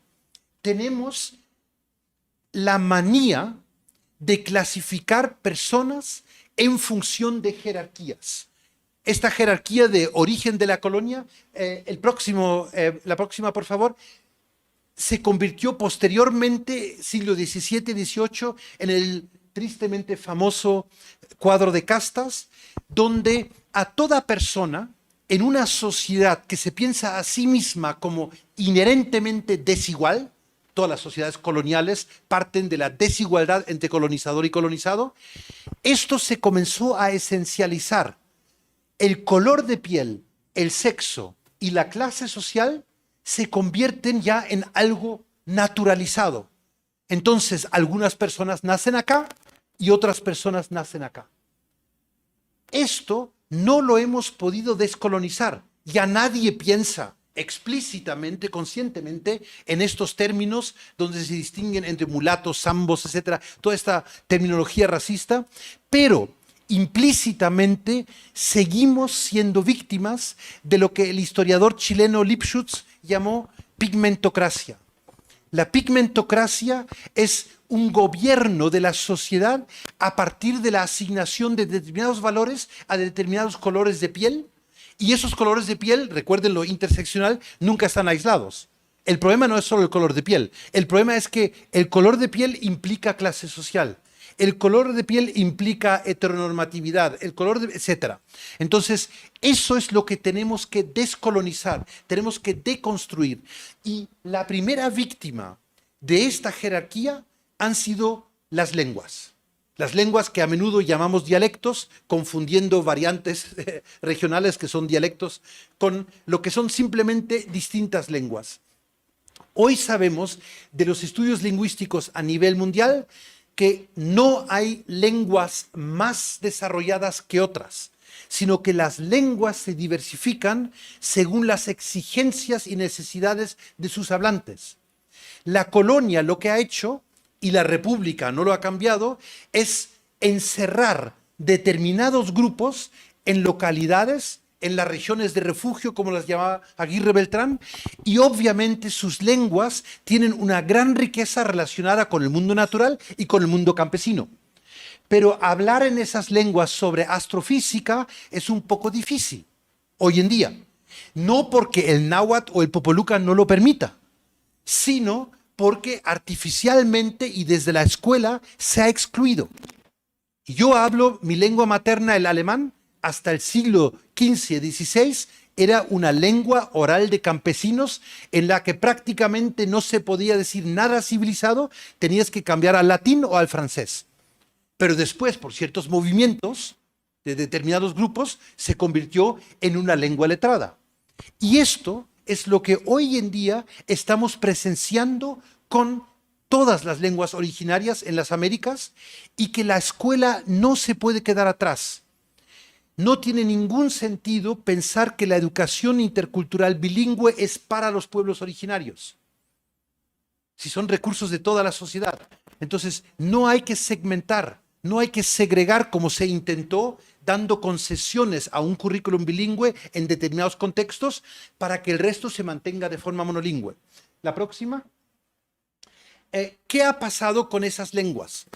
tenemos la manía de clasificar personas en función de jerarquías. Esta jerarquía de origen de la colonia, la próxima, por favor, se convirtió posteriormente, siglo XVII-XVIII, en el tristemente famoso cuadro de castas, donde a toda persona en una sociedad que se piensa a sí misma como inherentemente desigual, todas las sociedades coloniales parten de la desigualdad entre colonizador y colonizado, esto se comenzó a esencializar. El color de piel, el sexo y la clase social se convierten ya en algo naturalizado. Entonces, algunas personas nacen acá y otras personas nacen acá. Esto no lo hemos podido descolonizar. Ya nadie piensa explícitamente, conscientemente, en estos términos donde se distinguen entre mulatos, zambos, etcétera, toda esta terminología racista, pero implícitamente seguimos siendo víctimas de lo que el historiador chileno Lipschutz llamó pigmentocracia. La pigmentocracia es un gobierno de la sociedad a partir de la asignación de determinados valores a determinados colores de piel, y esos colores de piel, recuerden lo interseccional, nunca están aislados. El problema no es solo el color de piel, el problema es que el color de piel implica clase social. El color de piel implica heteronormatividad, etcétera. Entonces, eso es lo que tenemos que descolonizar, tenemos que deconstruir. Y la primera víctima de esta jerarquía han sido las lenguas. Las lenguas que a menudo llamamos dialectos, confundiendo variantes regionales que son dialectos con lo que son simplemente distintas lenguas. Hoy sabemos de los estudios lingüísticos a nivel mundial que no hay lenguas más desarrolladas que otras, sino que las lenguas se diversifican según las exigencias y necesidades de sus hablantes. La colonia lo que ha hecho, y la república no lo ha cambiado, es encerrar determinados grupos en localidades, en las regiones de refugio, como las llamaba Aguirre Beltrán, y obviamente sus lenguas tienen una gran riqueza relacionada con el mundo natural y con el mundo campesino. Pero hablar en esas lenguas sobre astrofísica es un poco difícil hoy en día. No porque el náhuatl o el popoluca no lo permita, sino porque artificialmente y desde la escuela se ha excluido. Y yo hablo mi lengua materna, el alemán, hasta el siglo XV-XVI, era una lengua oral de campesinos en la que prácticamente no se podía decir nada civilizado, tenías que cambiar al latín o al francés. Pero después, por ciertos movimientos de determinados grupos, se convirtió en una lengua letrada. Y esto es lo que hoy en día estamos presenciando con todas las lenguas originarias en las Américas, y que la escuela no se puede quedar atrás. No tiene ningún sentido pensar que la educación intercultural bilingüe es para los pueblos originarios, si son recursos de toda la sociedad. Entonces, no hay que segmentar, no hay que segregar como se intentó, dando concesiones a un currículum bilingüe en determinados contextos para que el resto se mantenga de forma monolingüe. La próxima. ¿Qué ha pasado con esas lenguas?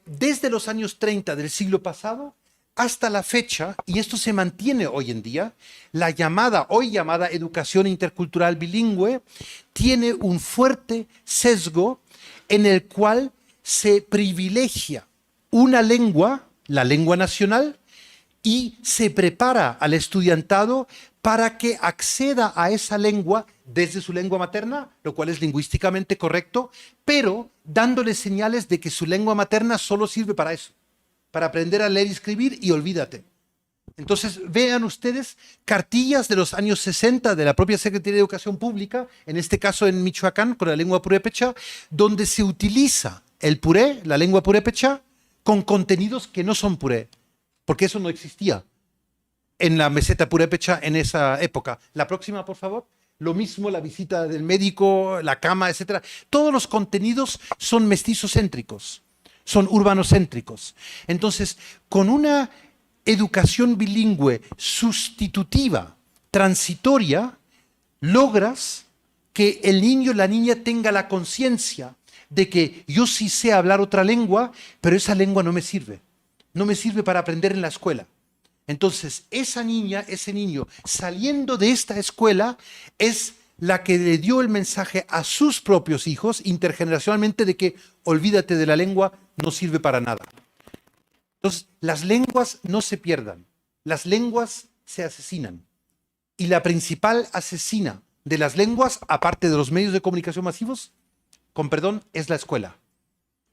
Desde los años 30 del siglo pasado hasta la fecha, y esto se mantiene hoy en día, la hoy llamada educación intercultural bilingüe tiene un fuerte sesgo en el cual se privilegia una lengua, la lengua nacional, y se prepara al estudiantado para que acceda a esa lengua desde su lengua materna, lo cual es lingüísticamente correcto, pero dándole señales de que su lengua materna solo sirve para eso, para aprender a leer y escribir, y olvídate. Entonces, vean ustedes cartillas de los años 60 de la propia Secretaría de Educación Pública, en este caso en Michoacán, con la lengua purépecha, donde se utiliza el puré, la lengua purépecha, con contenidos que no son puré, porque eso no existía en la meseta purépecha en esa época. La próxima, por favor. Lo mismo la visita del médico, la cama, etc. Todos los contenidos son mestizocéntricos, son urbanocéntricos. Entonces, con una educación bilingüe sustitutiva, transitoria, logras que el niño o la niña tenga la conciencia de que yo sí sé hablar otra lengua, pero esa lengua no me sirve. No me sirve para aprender en la escuela. Entonces, esa niña, ese niño, saliendo de esta escuela, es la que le dio el mensaje a sus propios hijos, intergeneracionalmente, de que olvídate de la lengua, no sirve para nada. Entonces, las lenguas no se pierdan, las lenguas se asesinan. Y la principal asesina de las lenguas, aparte de los medios de comunicación masivos, con perdón, es la escuela.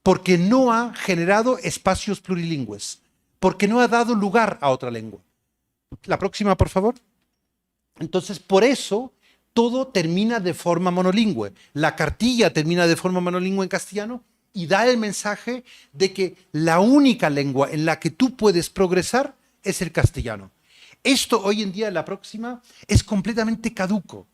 Porque no ha generado espacios plurilingües, porque no ha dado lugar a otra lengua. La próxima, por favor. Entonces, por eso, todo termina de forma monolingüe. La cartilla termina de forma monolingüe en castellano y da el mensaje de que la única lengua en la que tú puedes progresar es el castellano. Esto hoy en día, la próxima, es completamente caduco.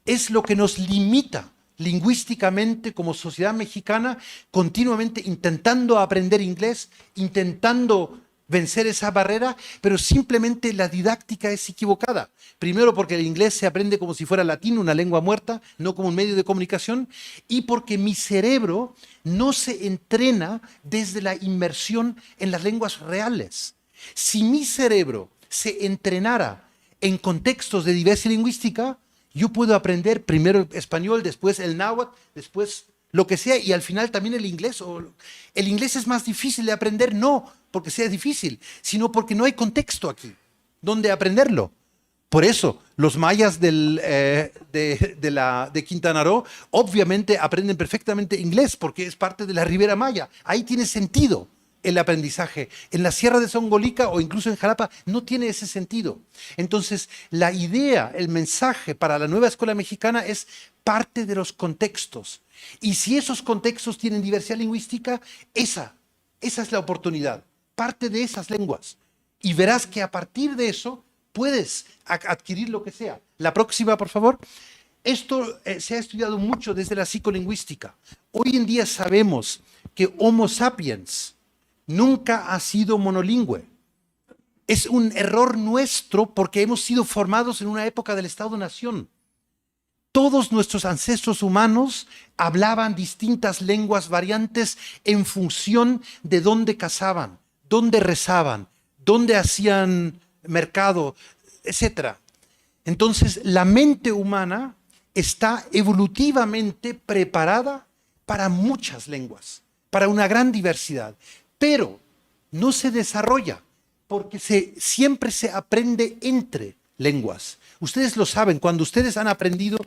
Es lo que nos limita lingüísticamente como sociedad mexicana, continuamente intentando aprender inglés, intentando vencer esa barrera, pero simplemente la didáctica es equivocada. Primero porque el inglés se aprende como si fuera latín, una lengua muerta, no como un medio de comunicación, y porque mi cerebro no se entrena desde la inmersión en las lenguas reales. Si mi cerebro se entrenara en contextos de diversidad lingüística, yo puedo aprender primero el español, después el náhuatl, después lo que sea, y al final también el inglés. ¿El inglés es más difícil de aprender? No porque sea difícil, sino porque no hay contexto aquí donde aprenderlo. Por eso, los mayas de Quintana Roo obviamente aprenden perfectamente inglés porque es parte de la Ribera Maya. Ahí tiene sentido el aprendizaje. En la Sierra de Songolica o incluso en Jalapa no tiene ese sentido. Entonces, la idea, el mensaje para la nueva escuela mexicana es parte de los contextos. Y si esos contextos tienen diversidad lingüística, esa es la oportunidad. Parte de esas lenguas. Y verás que a partir de eso puedes adquirir lo que sea. La próxima, por favor. Esto se ha estudiado mucho desde la psicolingüística. Hoy en día sabemos que Homo sapiens nunca ha sido monolingüe. Es un error nuestro porque hemos sido formados en una época del Estado-Nación. Todos nuestros ancestros humanos hablaban distintas lenguas variantes en función de dónde cazaban, dónde rezaban, dónde hacían mercado, etc. Entonces, la mente humana está evolutivamente preparada para muchas lenguas, para una gran diversidad, pero no se desarrolla porque siempre se aprende entre lenguas. Ustedes lo saben, cuando ustedes han aprendido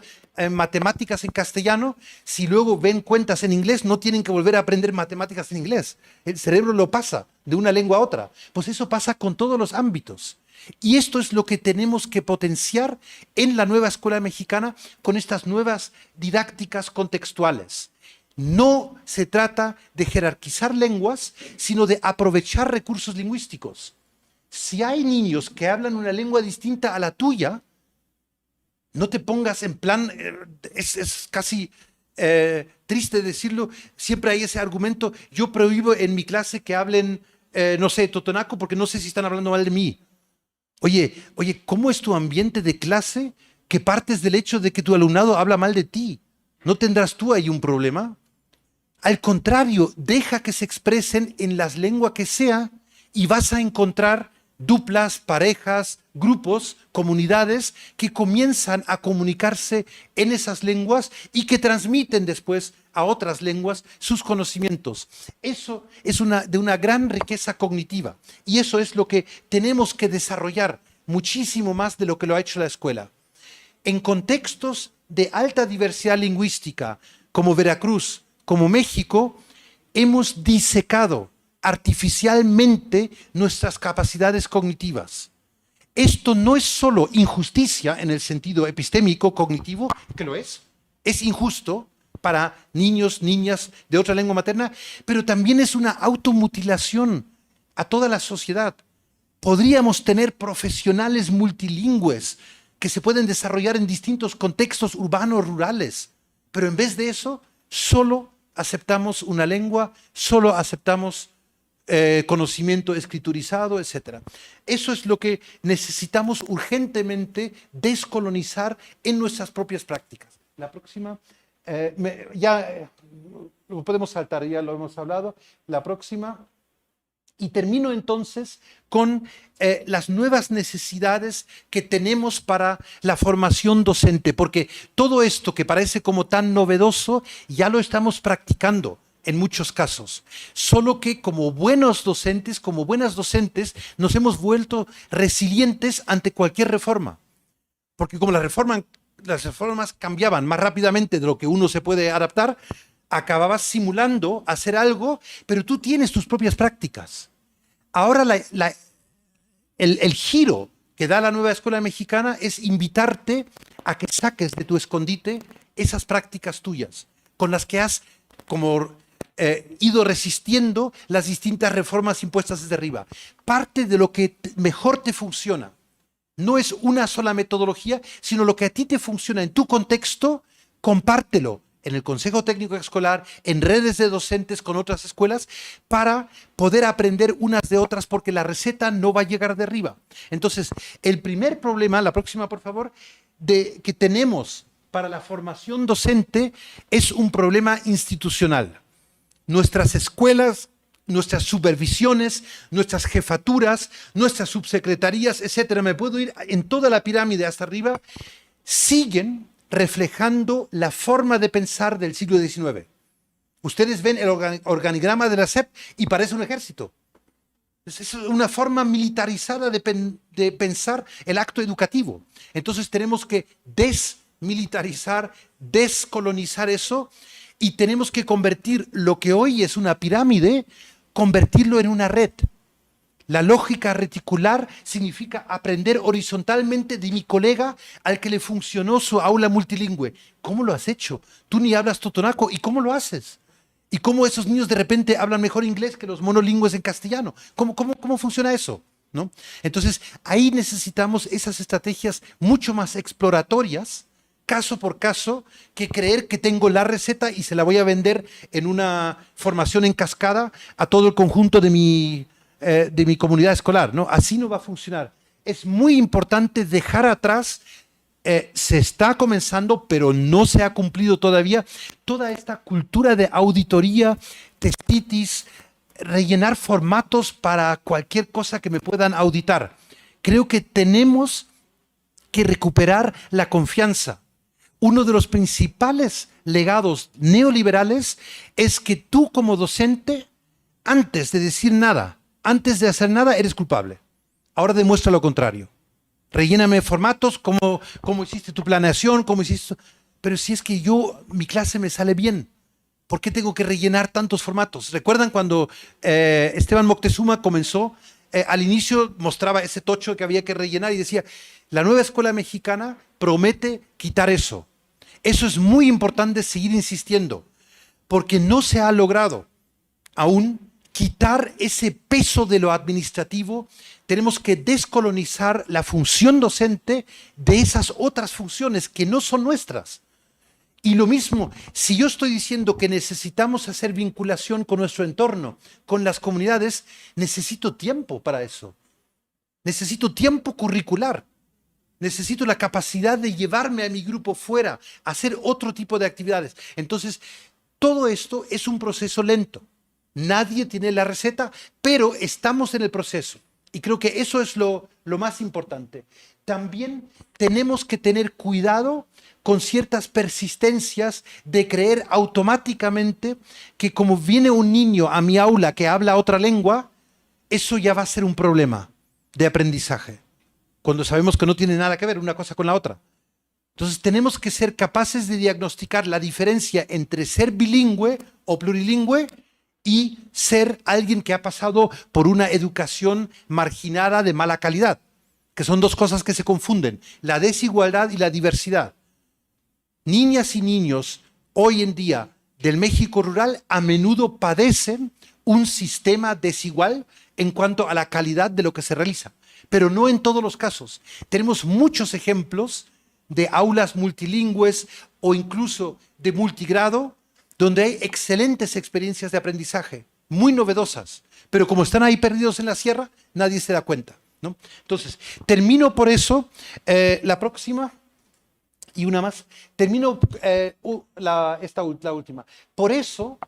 matemáticas en castellano, si luego ven cuentas en inglés, no tienen que volver a aprender matemáticas en inglés. El cerebro lo pasa de una lengua a otra. Pues eso pasa con todos los ámbitos. Y esto es lo que tenemos que potenciar en la nueva escuela mexicana con estas nuevas didácticas contextuales. No se trata de jerarquizar lenguas, sino de aprovechar recursos lingüísticos. Si hay niños que hablan una lengua distinta a la tuya, no te pongas en plan, es casi triste decirlo, siempre hay ese argumento, yo prohíbo en mi clase que hablen, no sé, totonaco, porque no sé si están hablando mal de mí. Oye, ¿cómo es tu ambiente de clase que partes del hecho de que tu alumnado habla mal de ti? ¿No tendrás tú ahí un problema? Al contrario, deja que se expresen en las lenguas que sea y vas a encontrar duplas, parejas, grupos, comunidades que comienzan a comunicarse en esas lenguas y que transmiten después a otras lenguas sus conocimientos. Eso es de una gran riqueza cognitiva y eso es lo que tenemos que desarrollar muchísimo más de lo que lo ha hecho la escuela. En contextos de alta diversidad lingüística, como Veracruz, como México, hemos disecado artificialmente nuestras capacidades cognitivas. Esto no es solo injusticia en el sentido epistémico, cognitivo, que lo es injusto para niños, niñas de otra lengua materna, pero también es una automutilación a toda la sociedad. Podríamos tener profesionales multilingües que se pueden desarrollar en distintos contextos urbanos, rurales, pero en vez de eso, solo aceptamos una lengua, solo aceptamos conocimiento escriturizado, etc. Eso es lo que necesitamos urgentemente descolonizar en nuestras propias prácticas. La próxima, lo podemos saltar, ya lo hemos hablado. La próxima. Y termino entonces con las nuevas necesidades que tenemos para la formación docente, porque todo esto que parece como tan novedoso ya lo estamos practicando en muchos casos, solo que como buenos docentes, como buenas docentes, nos hemos vuelto resilientes ante cualquier reforma, porque como las reformas cambiaban más rápidamente de lo que uno se puede adaptar, acababas simulando hacer algo, pero tú tienes tus propias prácticas. Ahora el giro que da la nueva escuela mexicana es invitarte a que saques de tu escondite esas prácticas tuyas, con las que has como ido resistiendo las distintas reformas impuestas desde arriba. Parte de lo que mejor te funciona no es una sola metodología, sino lo que a ti te funciona en tu contexto, compártelo en el Consejo Técnico Escolar, en redes de docentes con otras escuelas, para poder aprender unas de otras, porque la receta no va a llegar de arriba. Entonces, el primer problema, la próxima por favor, que tenemos para la formación docente es un problema institucional. Nuestras escuelas, nuestras supervisiones, nuestras jefaturas, nuestras subsecretarías, etcétera, me puedo ir en toda la pirámide hasta arriba, siguen reflejando la forma de pensar del siglo XIX. Ustedes ven el organigrama de la SEP y parece un ejército. Es una forma militarizada de pensar el acto educativo. Entonces tenemos que desmilitarizar, descolonizar eso y tenemos que convertir lo que hoy es una pirámide, convertirlo en una red. La lógica reticular significa aprender horizontalmente de mi colega al que le funcionó su aula multilingüe. ¿Cómo lo has hecho? Tú ni hablas totonaco. ¿Y cómo lo haces? ¿Y cómo esos niños de repente hablan mejor inglés que los monolingües en castellano? ¿Cómo funciona eso? ¿No? Entonces, ahí necesitamos esas estrategias mucho más exploratorias, caso por caso, que creer que tengo la receta y se la voy a vender en una formación en cascada a todo el conjunto de mi comunidad escolar, ¿no? Así no va a funcionar. Es muy importante dejar atrás, se está comenzando, pero no se ha cumplido todavía, toda esta cultura de auditoría, testitis, rellenar formatos para cualquier cosa que me puedan auditar. Creo que tenemos que recuperar la confianza. Uno de los principales legados neoliberales es que tú como docente, antes de decir nada, antes de hacer nada, eres culpable. Ahora demuestra lo contrario. Relléname formatos, cómo hiciste tu planeación, cómo hiciste... Pero si es que mi clase me sale bien, ¿por qué tengo que rellenar tantos formatos? ¿Recuerdan cuando Esteban Moctezuma comenzó? Al inicio mostraba ese tocho que había que rellenar y decía, la nueva escuela mexicana promete quitar eso. Eso es muy importante seguir insistiendo, porque no se ha logrado aún quitar ese peso de lo administrativo, tenemos que descolonizar la función docente de esas otras funciones que no son nuestras. Y lo mismo, si yo estoy diciendo que necesitamos hacer vinculación con nuestro entorno, con las comunidades, necesito tiempo para eso. Necesito tiempo curricular. Necesito la capacidad de llevarme a mi grupo fuera, a hacer otro tipo de actividades. Entonces, todo esto es un proceso lento. Nadie tiene la receta, pero estamos en el proceso. Y creo que eso es lo más importante. También tenemos que tener cuidado con ciertas persistencias de creer automáticamente que como viene un niño a mi aula que habla otra lengua, eso ya va a ser un problema de aprendizaje, cuando sabemos que no tiene nada que ver una cosa con la otra. Entonces tenemos que ser capaces de diagnosticar la diferencia entre ser bilingüe o plurilingüe y ser alguien que ha pasado por una educación marginada de mala calidad, que son dos cosas que se confunden, la desigualdad y la diversidad. Niñas y niños hoy en día del México rural a menudo padecen un sistema desigual en cuanto a la calidad de lo que se realiza, pero no en todos los casos. Tenemos muchos ejemplos de aulas multilingües o incluso de multigrado, donde hay excelentes experiencias de aprendizaje, muy novedosas, pero como están ahí perdidos en la sierra, nadie se da cuenta, ¿no? Entonces, termino por eso, la próxima, y una más, termino la última. Por eso,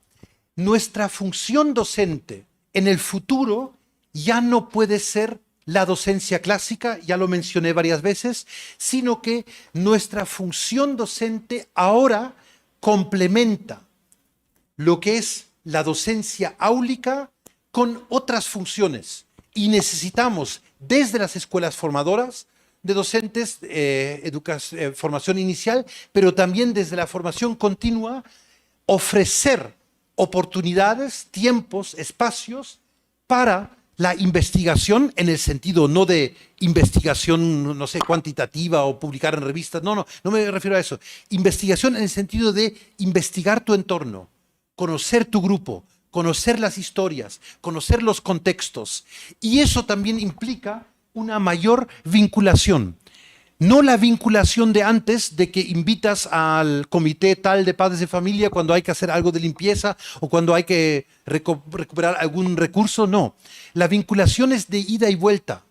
nuestra función docente en el futuro ya no puede ser la docencia clásica, ya lo mencioné varias veces, sino que nuestra función docente ahora complementa lo que es la docencia áulica con otras funciones. Y necesitamos, desde las escuelas formadoras de docentes, formación inicial, pero también desde la formación continua, ofrecer oportunidades, tiempos, espacios para la investigación en el sentido no de investigación, no sé, cuantitativa o publicar en revistas, no me refiero a eso. Investigación en el sentido de investigar tu entorno, conocer tu grupo, conocer las historias, conocer los contextos. Y eso también implica una mayor vinculación. No la vinculación de antes, de que invitas al comité tal de padres de familia cuando hay que hacer algo de limpieza o cuando hay que recuperar algún recurso, no. La vinculación es de ida y vuelta.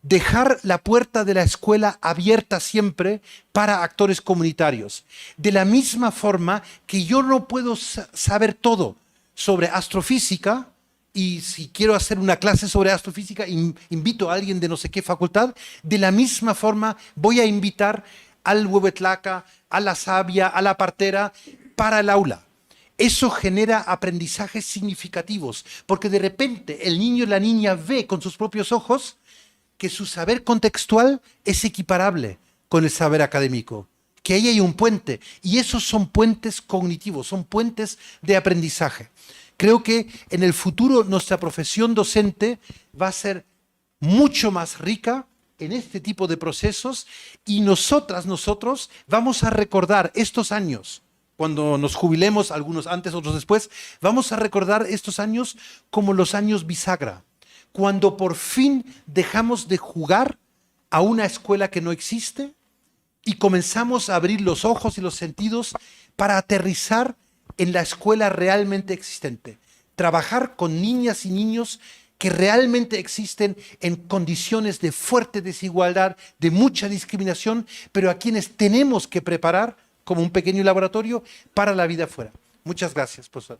Dejar la puerta de la escuela abierta siempre para actores comunitarios. De la misma forma que yo no puedo saber todo sobre astrofísica, y si quiero hacer una clase sobre astrofísica, invito a alguien de no sé qué facultad, de la misma forma voy a invitar al huehuetlaca, a la sabia, a la partera, para el aula. Eso genera aprendizajes significativos, porque de repente el niño y la niña ve con sus propios ojos que su saber contextual es equiparable con el saber académico, que ahí hay un puente, y esos son puentes cognitivos, son puentes de aprendizaje. Creo que en el futuro nuestra profesión docente va a ser mucho más rica en este tipo de procesos y nosotros vamos a recordar estos años, cuando nos jubilemos, algunos antes, otros después, vamos a recordar estos años como los años bisagra, cuando por fin dejamos de jugar a una escuela que no existe y comenzamos a abrir los ojos y los sentidos para aterrizar en la escuela realmente existente. Trabajar con niñas y niños que realmente existen en condiciones de fuerte desigualdad, de mucha discriminación, pero a quienes tenemos que preparar como un pequeño laboratorio para la vida afuera. Muchas gracias, profesor.